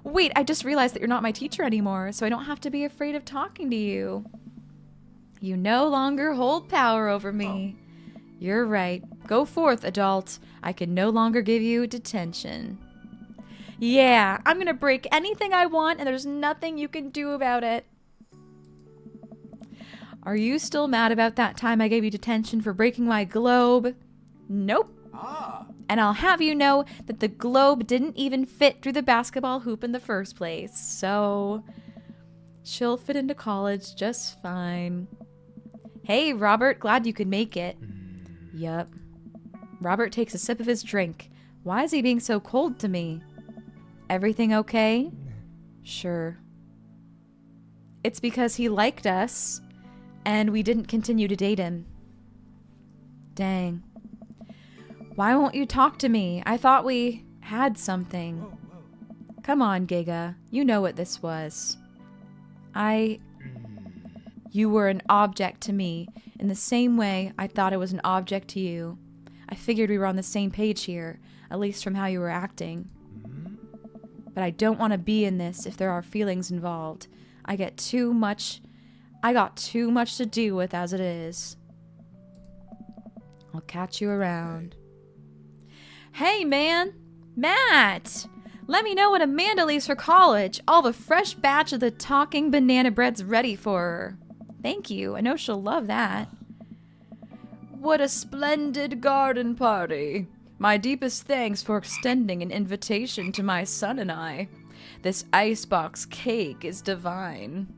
Wait, I just realized that you're not my teacher anymore, so I don't have to be afraid of talking to you. You no longer hold power over me. You're right. Go forth, adult. I can no longer give you detention. Yeah, I'm gonna break anything I want and there's nothing you can do about it. Are you still mad about that time I gave you detention for breaking my globe? Nope. And I'll have you know that the globe didn't even fit through the basketball hoop in the first place. So she'll fit into college just fine. Hey, Robert, glad you could make it. Yup. Robert takes a sip of his drink. Why is he being so cold to me? Everything okay? Sure. It's because he liked us, and we didn't continue to date him. Dang. Why won't you talk to me? I thought we had something. Come on, Giga. You know what this was. You were an object to me, in the same way I thought it was an object to you. I figured we were on the same page here, at least from how you were acting. But I don't want to be in this if there are feelings involved. I got too much to deal with as it is. I'll catch you around. Hey, man! Matt! Let me know when Amanda leaves for college. I'll have a fresh batch of the talking banana breads ready for her. Thank you. I know she'll love that. What a splendid garden party. My deepest thanks for extending an invitation to my son and I. This icebox cake is divine.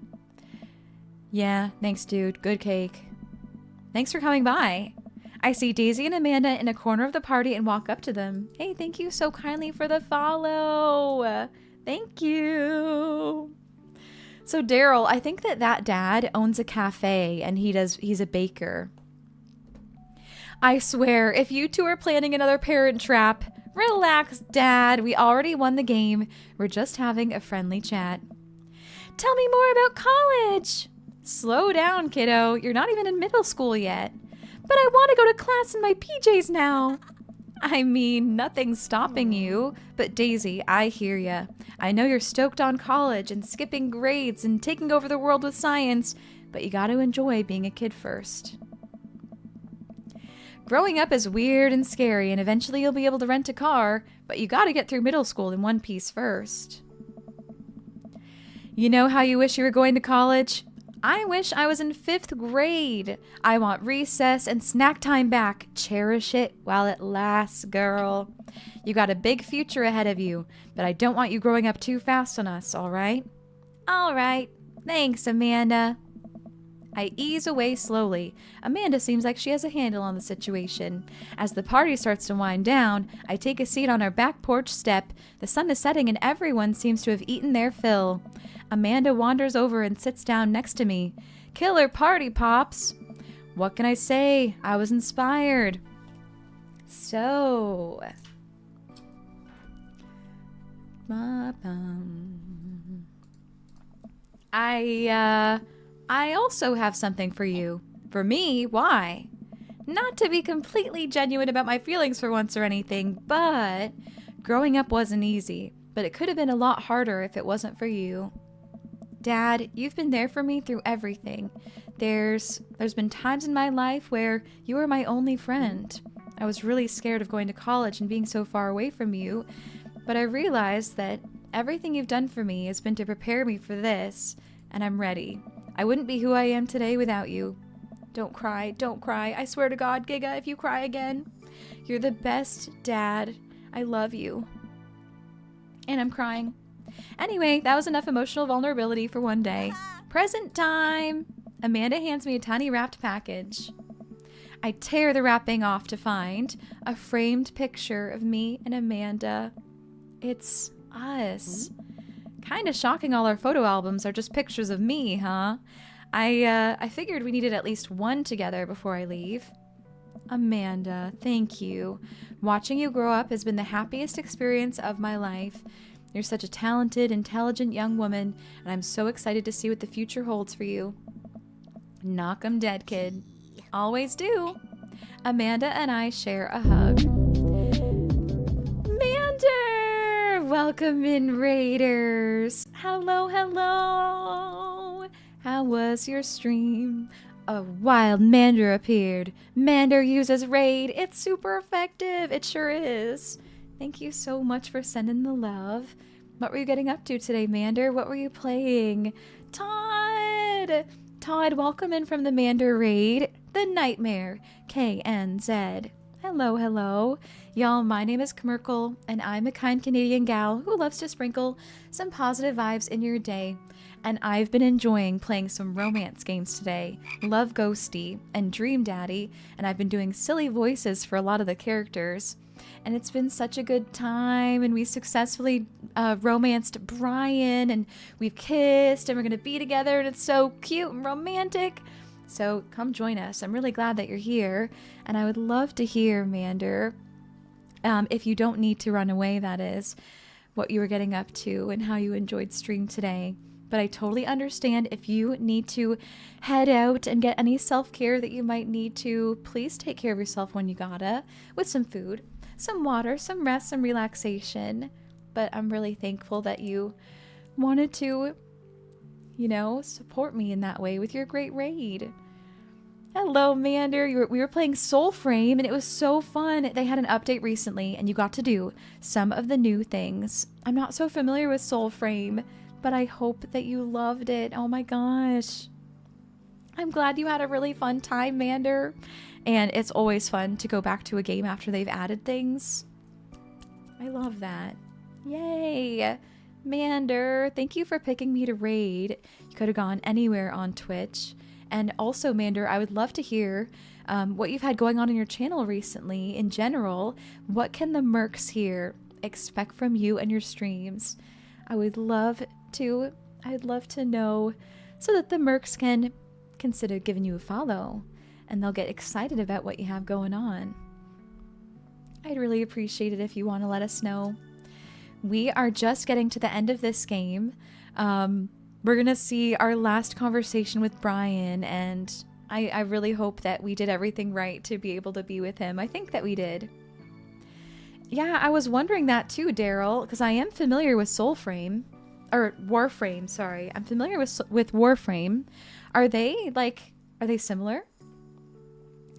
Yeah, thanks, dude. Good cake. Thanks for coming by. I see Daisy and Amanda in a corner of the party and walk up to them. Hey, thank you so kindly for the follow. Thank you. So Daryl, I think that dad owns a cafe and he's a baker. I swear, if you two are planning another parent trap, relax, Dad. We already won the game. We're just having a friendly chat. Tell me more about college. Slow down, kiddo. You're not even in middle school yet. But I want to go to class in my PJs now. I mean, nothing's stopping you. But Daisy, I hear ya. I know you're stoked on college and skipping grades and taking over the world with science, but you got to enjoy being a kid first. Growing up is weird and scary, and eventually you'll be able to rent a car, but you gotta get through middle school in one piece first. You know how you wish you were going to college? I wish I was in 5th grade. I want recess and snack time back. Cherish it while it lasts, girl. You got a big future ahead of you, but I don't want you growing up too fast on us, all right? All right. Thanks, Amanda. I ease away slowly. Amanda seems like she has a handle on the situation. As the party starts to wind down, I take a seat on our back porch step. The sun is setting and everyone seems to have eaten their fill. Amanda wanders over and sits down next to me. Killer party, Pops! What can I say? I was inspired. So... I also have something for you. For me, why? Not to be completely genuine about my feelings for once or anything, but growing up wasn't easy, but it could have been a lot harder if it wasn't for you. Dad, you've been there for me through everything. There's been times in my life where you were my only friend. I was really scared of going to college and being so far away from you, but I realized that everything you've done for me has been to prepare me for this, and I'm ready. I wouldn't be who I am today without you. Don't cry, don't cry. I swear to God, Giga, if you cry again, you're the best dad. I love you. And I'm crying. Anyway, that was enough emotional vulnerability for one day. Present time! Amanda hands me a tiny wrapped package. I tear the wrapping off to find a framed picture of me and Amanda. It's us. Kinda shocking all our photo albums are just pictures of me, huh? I figured we needed at least one together before I leave. Amanda, thank you. Watching you grow up has been the happiest experience of my life. You're such a talented, intelligent young woman, and I'm so excited to see what the future holds for you. Knock 'em dead, kid. Always do. Amanda and I share a hug. Mander! Welcome in, Raiders. Hello, hello. How was your stream? A wild Mander appeared. Mander uses raid. It's super effective. It sure is. Thank you so much for sending the love. What were you getting up to today, Mander? What were you playing? Todd! Todd, welcome in from the Mander raid. The Nightmare, KNZ. Hello, hello. Y'all, my name is Kmerkel, and I'm a kind Canadian gal who loves to sprinkle some positive vibes in your day. And I've been enjoying playing some romance games today. Love Ghosty and Dream Daddy, and I've been doing silly voices for a lot of the characters. And it's been such a good time, and we successfully romanced Brian, and we've kissed, and we're gonna be together, and it's so cute and romantic. So come join us. I'm really glad that you're here, and I would love to hear, Mander, if you don't need to run away, that is, what you were getting up to and how you enjoyed stream today. But I totally understand if you need to head out and get any self-care that you might need to. Please take care of yourself when you gotta, with some food, some water, some rest, some relaxation. But I'm really thankful that you wanted to, you know, support me in that way with your great raid. Hello, Mander. We were playing Soulframe, and it was so fun. They had an update recently, and you got to do some of the new things. I'm not so familiar with Soulframe, but I hope that you loved it. Oh my gosh. I'm glad you had a really fun time, Mander. And it's always fun to go back to a game after they've added things. I love that. Yay. Mander, thank you for picking me to raid. You could have gone anywhere on Twitch. And also, Mander, I would love to hear what you've had going on in your channel recently. In general, what can the mercs here expect from you and your streams? I'd love to know so that the mercs can consider giving you a follow and they'll get excited about what you have going on. I'd really appreciate it if you want to let us know. We are just getting to the end of this game. We're going to see our last conversation with Brian, and I really hope that we did everything right to be able to be with him. I think that we did. Yeah, I was wondering that too, Daryl, because I am familiar with Soulframe. Or Warframe, sorry. I'm familiar with Warframe. Are they similar?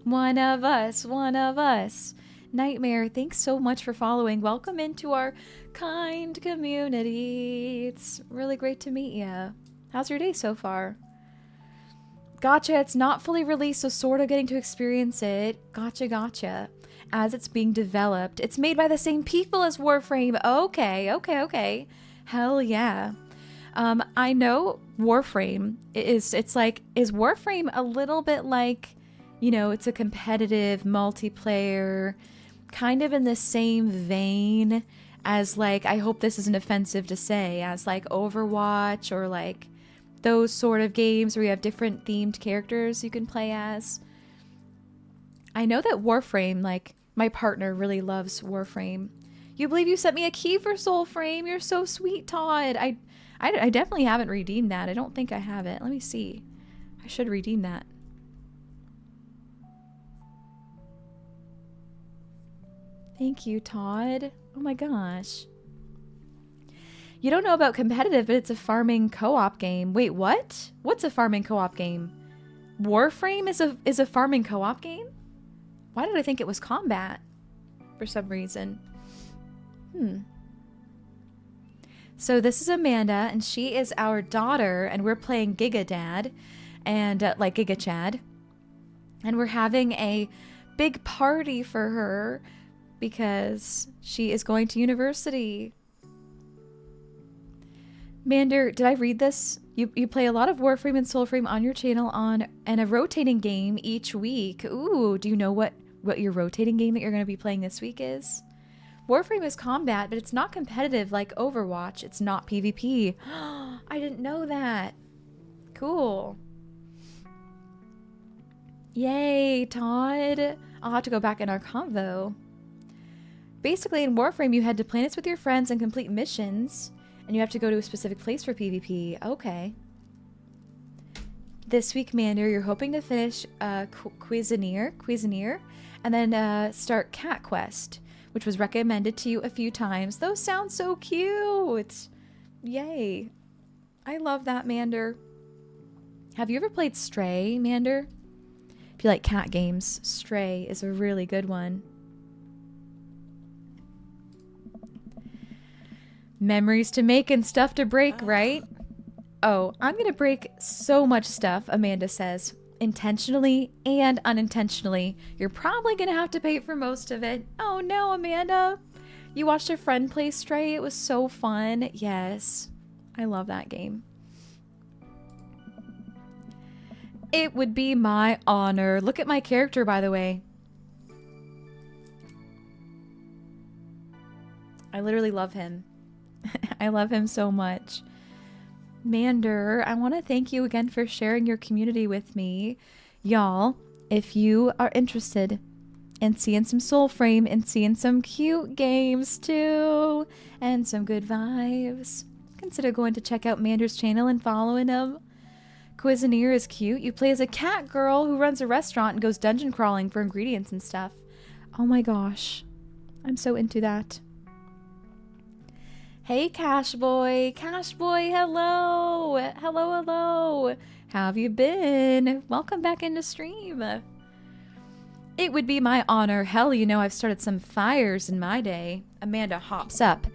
One of us, one of us. Nightmare, thanks so much for following. Welcome into our kind community. It's really great to meet you. How's your day so far? Gotcha, it's not fully released, so sort of getting to experience it. Gotcha, gotcha. As it's being developed. It's made by the same people as Warframe. Okay. Hell yeah. I know Warframe is Warframe a little bit like, you know, it's a competitive multiplayer, kind of in the same vein as, like, I hope this isn't offensive to say, as like Overwatch or like those sort of games where you have different themed characters you can play as. I know that Warframe, like, my partner really loves Warframe. You believe you sent me a key for Soulframe? You're so sweet, Todd. I definitely haven't redeemed that. I don't think I have it. Let me see. I should redeem that. Thank you, Todd. Oh my gosh. You don't know about competitive, but it's a farming co-op game. Wait, what? What's a farming co-op game? Warframe is a farming co-op game? Why did I think it was combat? For some reason. So this is Amanda, and she is our daughter, and we're playing Giga Dad, and like Giga Chad. And we're having a big party for her because she is going to university. Mander, did I read this? You play a lot of Warframe and Soulframe on your channel and a rotating game each week. Ooh, do you know what your rotating game that you're going to be playing this week is? Warframe is combat, but it's not competitive like Overwatch. It's not PvP. I didn't know that. Cool. Yay, Todd. I'll have to go back in our convo. Basically, in Warframe, you head to planets with your friends and complete missions, and you have to go to a specific place for PvP. Okay. This week, Mander, you're hoping to finish Cuisinier, and then start Cat Quest, which was recommended to you a few times. Those sound so cute. Yay. I love that, Mander. Have you ever played Stray, Mander? If you like cat games, Stray is a really good one. Memories to make and stuff to break, right? Oh, I'm gonna break so much stuff, Amanda says. Intentionally and unintentionally. You're probably gonna have to pay for most of it. Oh no, Amanda. You watched a friend play Stray? It was so fun. Yes. I love that game. It would be my honor. Look at my character, by the way. I literally love him. I love him so much. Mander, I want to thank you again for sharing your community with me. Y'all, if you are interested in seeing some Soul Frame and seeing some cute games too, and some good vibes, consider going to check out Mander's channel and following him. Cuisinier is cute. You play as a cat girl who runs a restaurant and goes dungeon crawling for ingredients and stuff. Oh my gosh. I'm so into that. Hey, Cash Boy. Cash Boy, hello. Hello, hello. How have you been? Welcome back into stream. It would be my honor. Hell, you know I've started some fires in my day. Amanda hops up.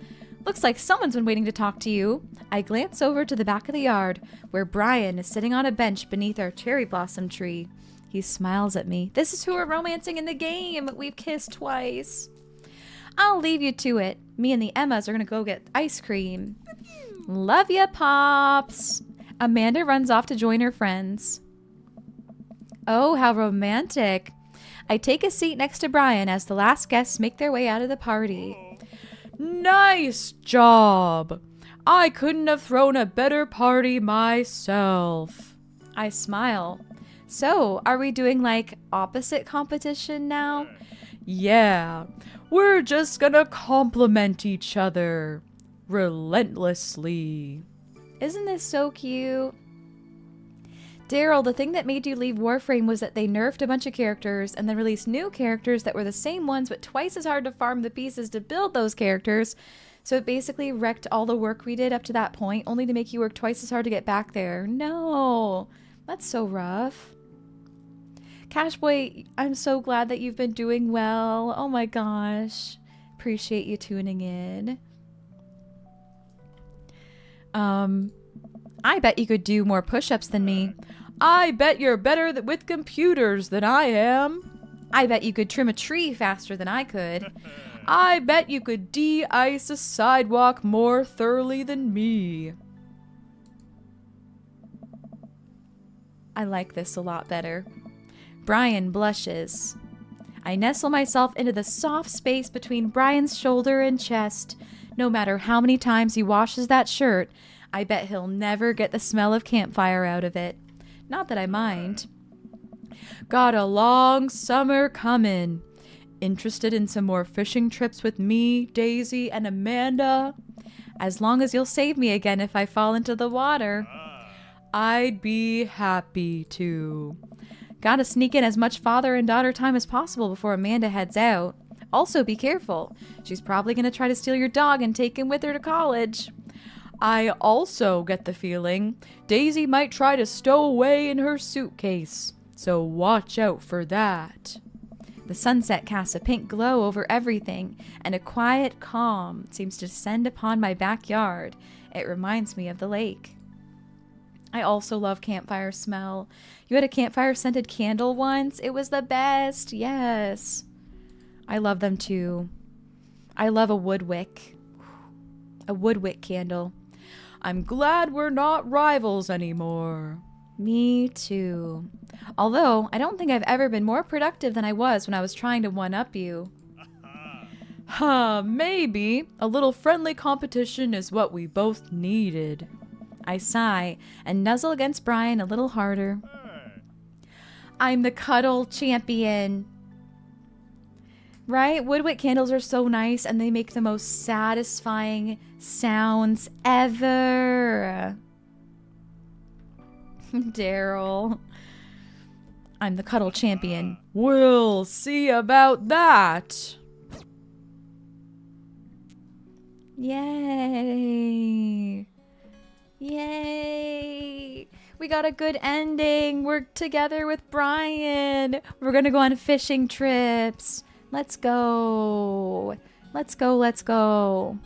Looks like someone's been waiting to talk to you. I glance over to the back of the yard, where Brian is sitting on a bench beneath our cherry blossom tree. He smiles at me. This is who we're romancing in the game. We've kissed twice. I'll leave you to it. Me and the Emmas are gonna go get ice cream. Love ya, Pops. Amanda runs off to join her friends. Oh, how romantic. I take a seat next to Brian as the last guests make their way out of the party. Nice job. I couldn't have thrown a better party myself. I smile. So, are we doing like opposite competition now? Yeah, we're just gonna compliment each other relentlessly. Isn't this so cute? Daryl, the thing that made you leave Warframe was that they nerfed a bunch of characters and then released new characters that were the same ones but twice as hard to farm the pieces to build those characters. So it basically wrecked all the work we did up to that point, only to make you work twice as hard to get back there. No, that's so rough. Cash Boy, I'm so glad that you've been doing well. Oh my gosh. Appreciate you tuning in. I bet you could do more push-ups than me. I bet you're better with computers than I am. I bet you could trim a tree faster than I could. I bet you could de-ice a sidewalk more thoroughly than me. I like this a lot better. Brian blushes. I nestle myself into the soft space between Brian's shoulder and chest. No matter how many times he washes that shirt, I bet he'll never get the smell of campfire out of it. Not that I mind. Got a long summer coming. Interested in some more fishing trips with me, Daisy, and Amanda? As long as you'll save me again if I fall into the water. I'd be happy to. Gotta sneak in as much father and daughter time as possible before Amanda heads out. Also, be careful. She's probably gonna try to steal your dog and take him with her to college. I also get the feeling Daisy might try to stow away in her suitcase, so watch out for that. The sunset casts a pink glow over everything, and a quiet calm seems to descend upon my backyard. It reminds me of the lake. I also love campfire smell. You had a campfire scented candle once? It was the best. Yes. I love them too. I love a wood wick. A wood wick candle. I'm glad we're not rivals anymore. Me too. Although, I don't think I've ever been more productive than I was when I was trying to one-up you. Huh, maybe. A little friendly competition is what we both needed. I sigh and nuzzle against Brian a little harder. I'm the cuddle champion. Right? Woodwick candles are so nice and they make the most satisfying sounds ever. Daryl. I'm the cuddle champion. We'll see about that. Yay. Yay. We got a good ending. We're together with Brian. We're gonna go on fishing trips. Let's go. Let's go, let's go.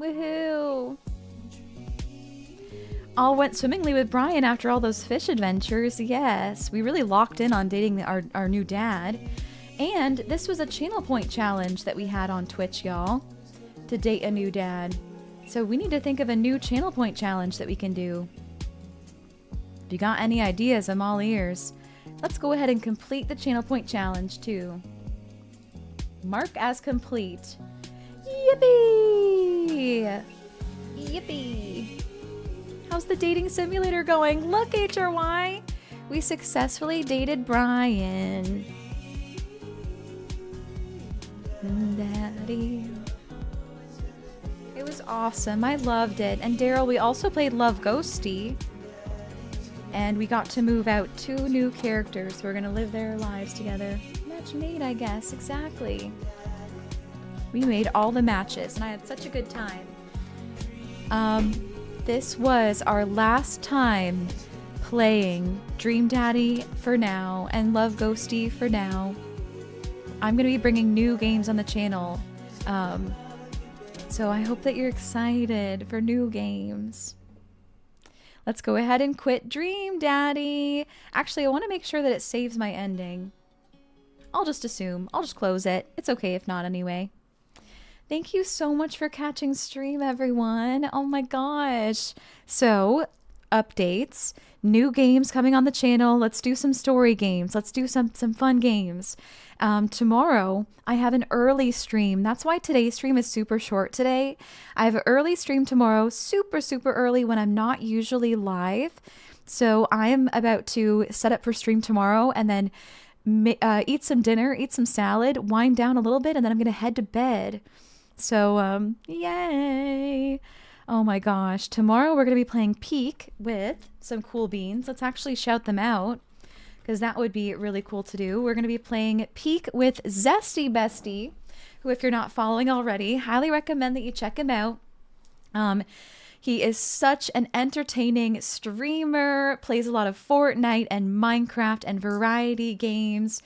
Woohoo! All went swimmingly with Brian after all those fish adventures. Yes, we really locked in on dating our new dad. And this was a channel point challenge that we had on Twitch, y'all, to date a new dad. So we need to think of a new channel point challenge that we can do. If you got any ideas, I'm all ears. Let's go ahead and complete the channel point challenge too. Mark as complete. Yippee! Yippee! How's the dating simulator going? Look, HRY! We successfully dated Brian. Daddy. It was awesome. I loved it. And Daryl, we also played Love Ghosty. And we got to move out 2 new characters who are going to live their lives together. Match made, I guess. Exactly. We made all the matches, and I had such a good time. This was our last time playing Dream Daddy for now and Love Ghosty for now. I'm going to be bringing new games on the channel. So I hope that you're excited for new games. Let's go ahead and quit Dream Daddy. Actually, I want to make sure that it saves my ending. I'll just assume. I'll just close it. It's okay if not anyway. Thank you so much for catching stream, everyone. Oh my gosh. So, updates. New games coming on the channel. Let's do some story games. Let's do some fun games. Tomorrow, I have an early stream. That's why today's stream is super short today. I have an early stream tomorrow, super early when I'm not usually live. So I'm about to set up for stream tomorrow and then eat some dinner, eat some salad, wind down a little bit, and then I'm going to head to bed. So, yay! Oh my gosh. Tomorrow we're going to be playing Peak with some cool beans. Let's actually shout them out, because that would be really cool to do. We're going to be playing Peak with Zesty Bestie, who, if you're not following already, highly recommend that you check him out. He is such an entertaining streamer, plays a lot of Fortnite and Minecraft and variety games.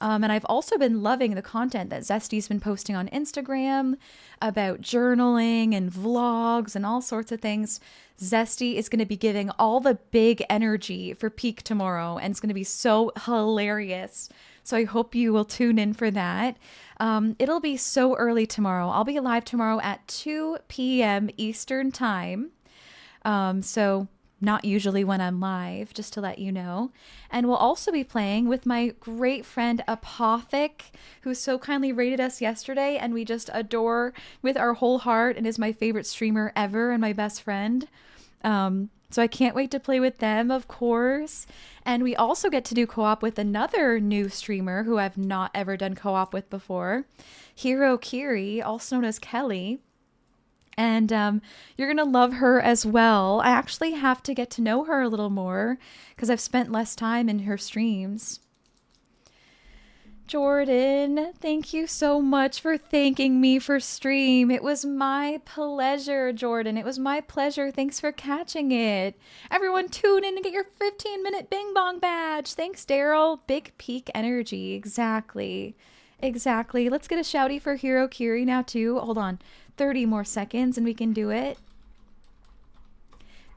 And I've also been loving the content that Zesty's been posting on Instagram about journaling and vlogs and all sorts of things. Zesty is going to be giving all the big energy for Peak tomorrow, and it's going to be so hilarious. So I hope you will tune in for that. It'll be so early tomorrow. I'll be live tomorrow at 2 p.m. Eastern Time. So not usually when I'm live, just to let you know. And we'll also be playing with my great friend Apothic, who so kindly rated us yesterday, and we just adore with our whole heart and is my favorite streamer ever and my best friend. So I can't wait to play with them, of course. And we also get to do co-op with another new streamer who I've not ever done co-op with before, Hiro Kiri, also known as Kelly. And you're going to love her as well. I actually have to get to know her a little more because I've spent less time in her streams. Jordan, thank you so much for thanking me for stream. It was my pleasure, Jordan. It was my pleasure. Thanks for catching it. Everyone tune in and get your 15-minute Bing Bong badge. Thanks, Daryl. Big peak energy. Exactly. Exactly. Let's get a shouty for Hiro Kiri now, too. Hold on. 30 more seconds and we can do it.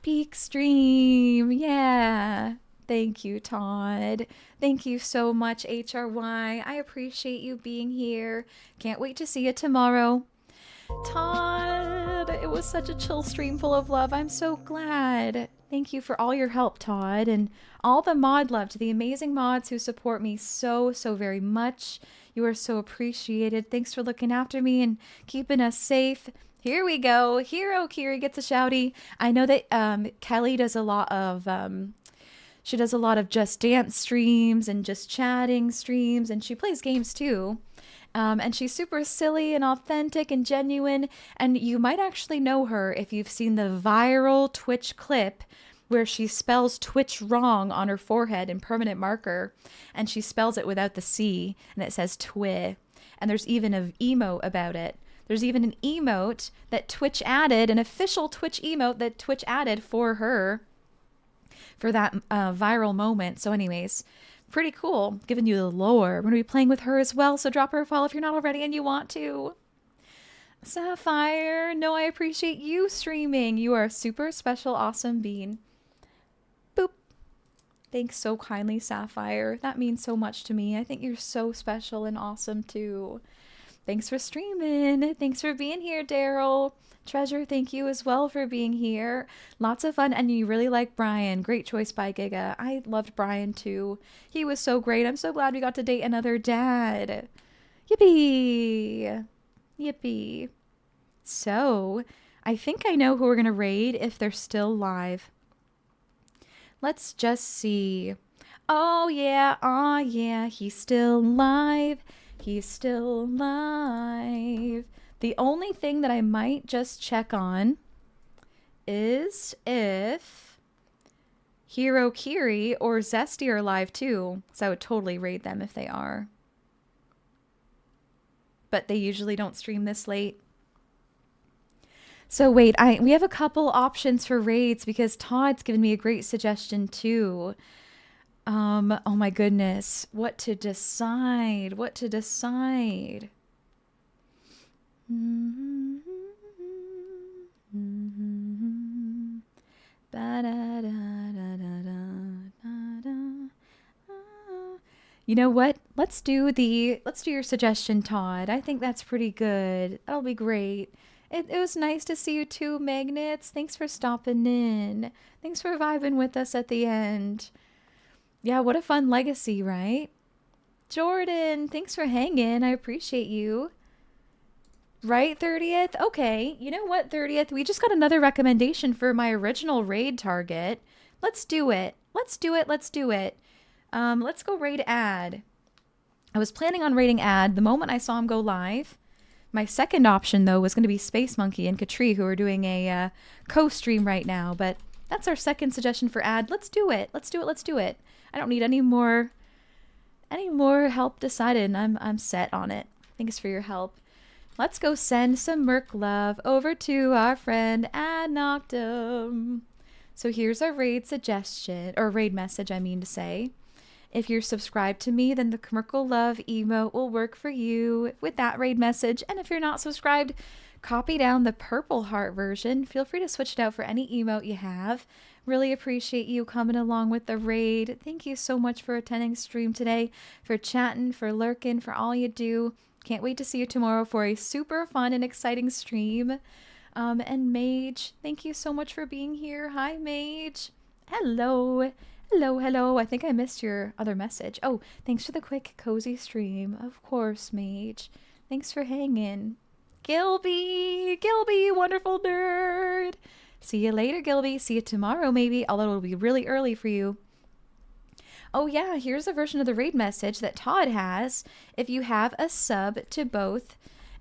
Peak stream. Yeah. Thank you, Todd. Thank you so much, HRY. I appreciate you being here. Can't wait to see you tomorrow. Todd, it was such a chill stream full of love. I'm so glad. Thank you for all your help, Todd, and all the mod love to the amazing mods who support me so very much. You are so appreciated. Thanks for looking after me and keeping us safe. Here we go. Hiro Kiri gets a shouty. I know that Kelly does a lot of she does a lot of Just Dance streams and just chatting streams, and she plays games too. And she's super silly and authentic and genuine, and you might actually know her if you've seen the viral Twitch clip where she spells Twitch wrong on her forehead in permanent marker, and she spells it without the C, and it says Twi. And there's even an emote about it. There's even an emote that Twitch added, an official Twitch emote that Twitch added for her for that viral moment. So anyways, pretty cool. Giving you the lore. We're going to be playing with her as well, so drop her a follow if you're not already and you want to. Sapphire, no, I appreciate you streaming. You are a super special, awesome bean. Boop. Thanks so kindly, Sapphire. That means so much to me. I think you're so special and awesome too. Thanks for streaming. Thanks for being here, Daryl. Treasure, thank you as well for being here. Lots of fun, and you really like Brian. Great choice by Giga. I loved Brian too. He was so great. I'm so glad we got to date another dad. Yippee! Yippee. So, I think I know who we're going to raid if they're still live. Let's just see. Oh yeah, he's still live. He's still live. The only thing that I might just check on is if Hero Kiri or Zesty are live too. So I would totally raid them if they are. But they usually don't stream this late. So wait, we have a couple options for raids because Todd's given me a great suggestion too. Oh my goodness, what to decide? What to decide? You know what? Let's do your suggestion, Todd. I think that's pretty good. That'll be great. It was nice to see you too, Magnets. Thanks for stopping in. Thanks for vibing with us at the end. Yeah, what a fun legacy, right? Jordan, thanks for hanging. I appreciate you. Right, 30th? Okay, you know what, 30th? We just got another recommendation for my original raid target. Let's do it. Let's do it. Let's do it. Let's go raid Ad. I was planning on raiding Ad the moment I saw him go live. My second option, though, was going to be Space Monkey and Katri, who are doing a co-stream right now. But that's our second suggestion for Ad. Let's do it. Let's do it. Let's do it. I don't need any more help decided. I'm set on it. Thanks for your help. Let's go send some Merc love over to our friend Ad Noctum. So here's our raid suggestion, or raid message, I mean to say. If you're subscribed to me, then the Merkle Love emote will work for you with that raid message. And if you're not subscribed, copy down the purple heart version. Feel free to switch it out for any emote you have. Really appreciate you coming along with the raid. Thank you so much for attending stream today, for chatting, for lurking, for all you do. Can't wait to see you tomorrow for a super fun and exciting stream. And Mage, thank you so much for being here. Hi, Mage. Hello. Hello, hello. I think I missed your other message. Oh, thanks for the quick, cozy stream. Of course, Mage. Thanks for hanging. Gilby, wonderful nerd. See you later, Gilby. See you tomorrow, maybe, although it'll be really early for you. Oh yeah, here's a version of the raid message that Todd has if you have a sub to both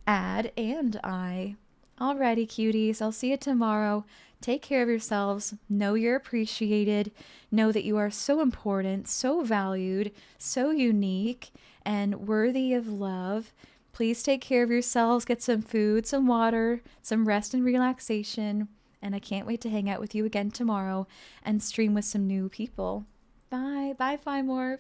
Ad and I. Alrighty, cuties. I'll see you tomorrow. Take care of yourselves. Know you're appreciated. Know that you are so important, so valued, so unique, and worthy of love. Please take care of yourselves. Get some food, some water, some rest and relaxation. And I can't wait to hang out with you again tomorrow and stream with some new people. Bye. Bye, Fimorph.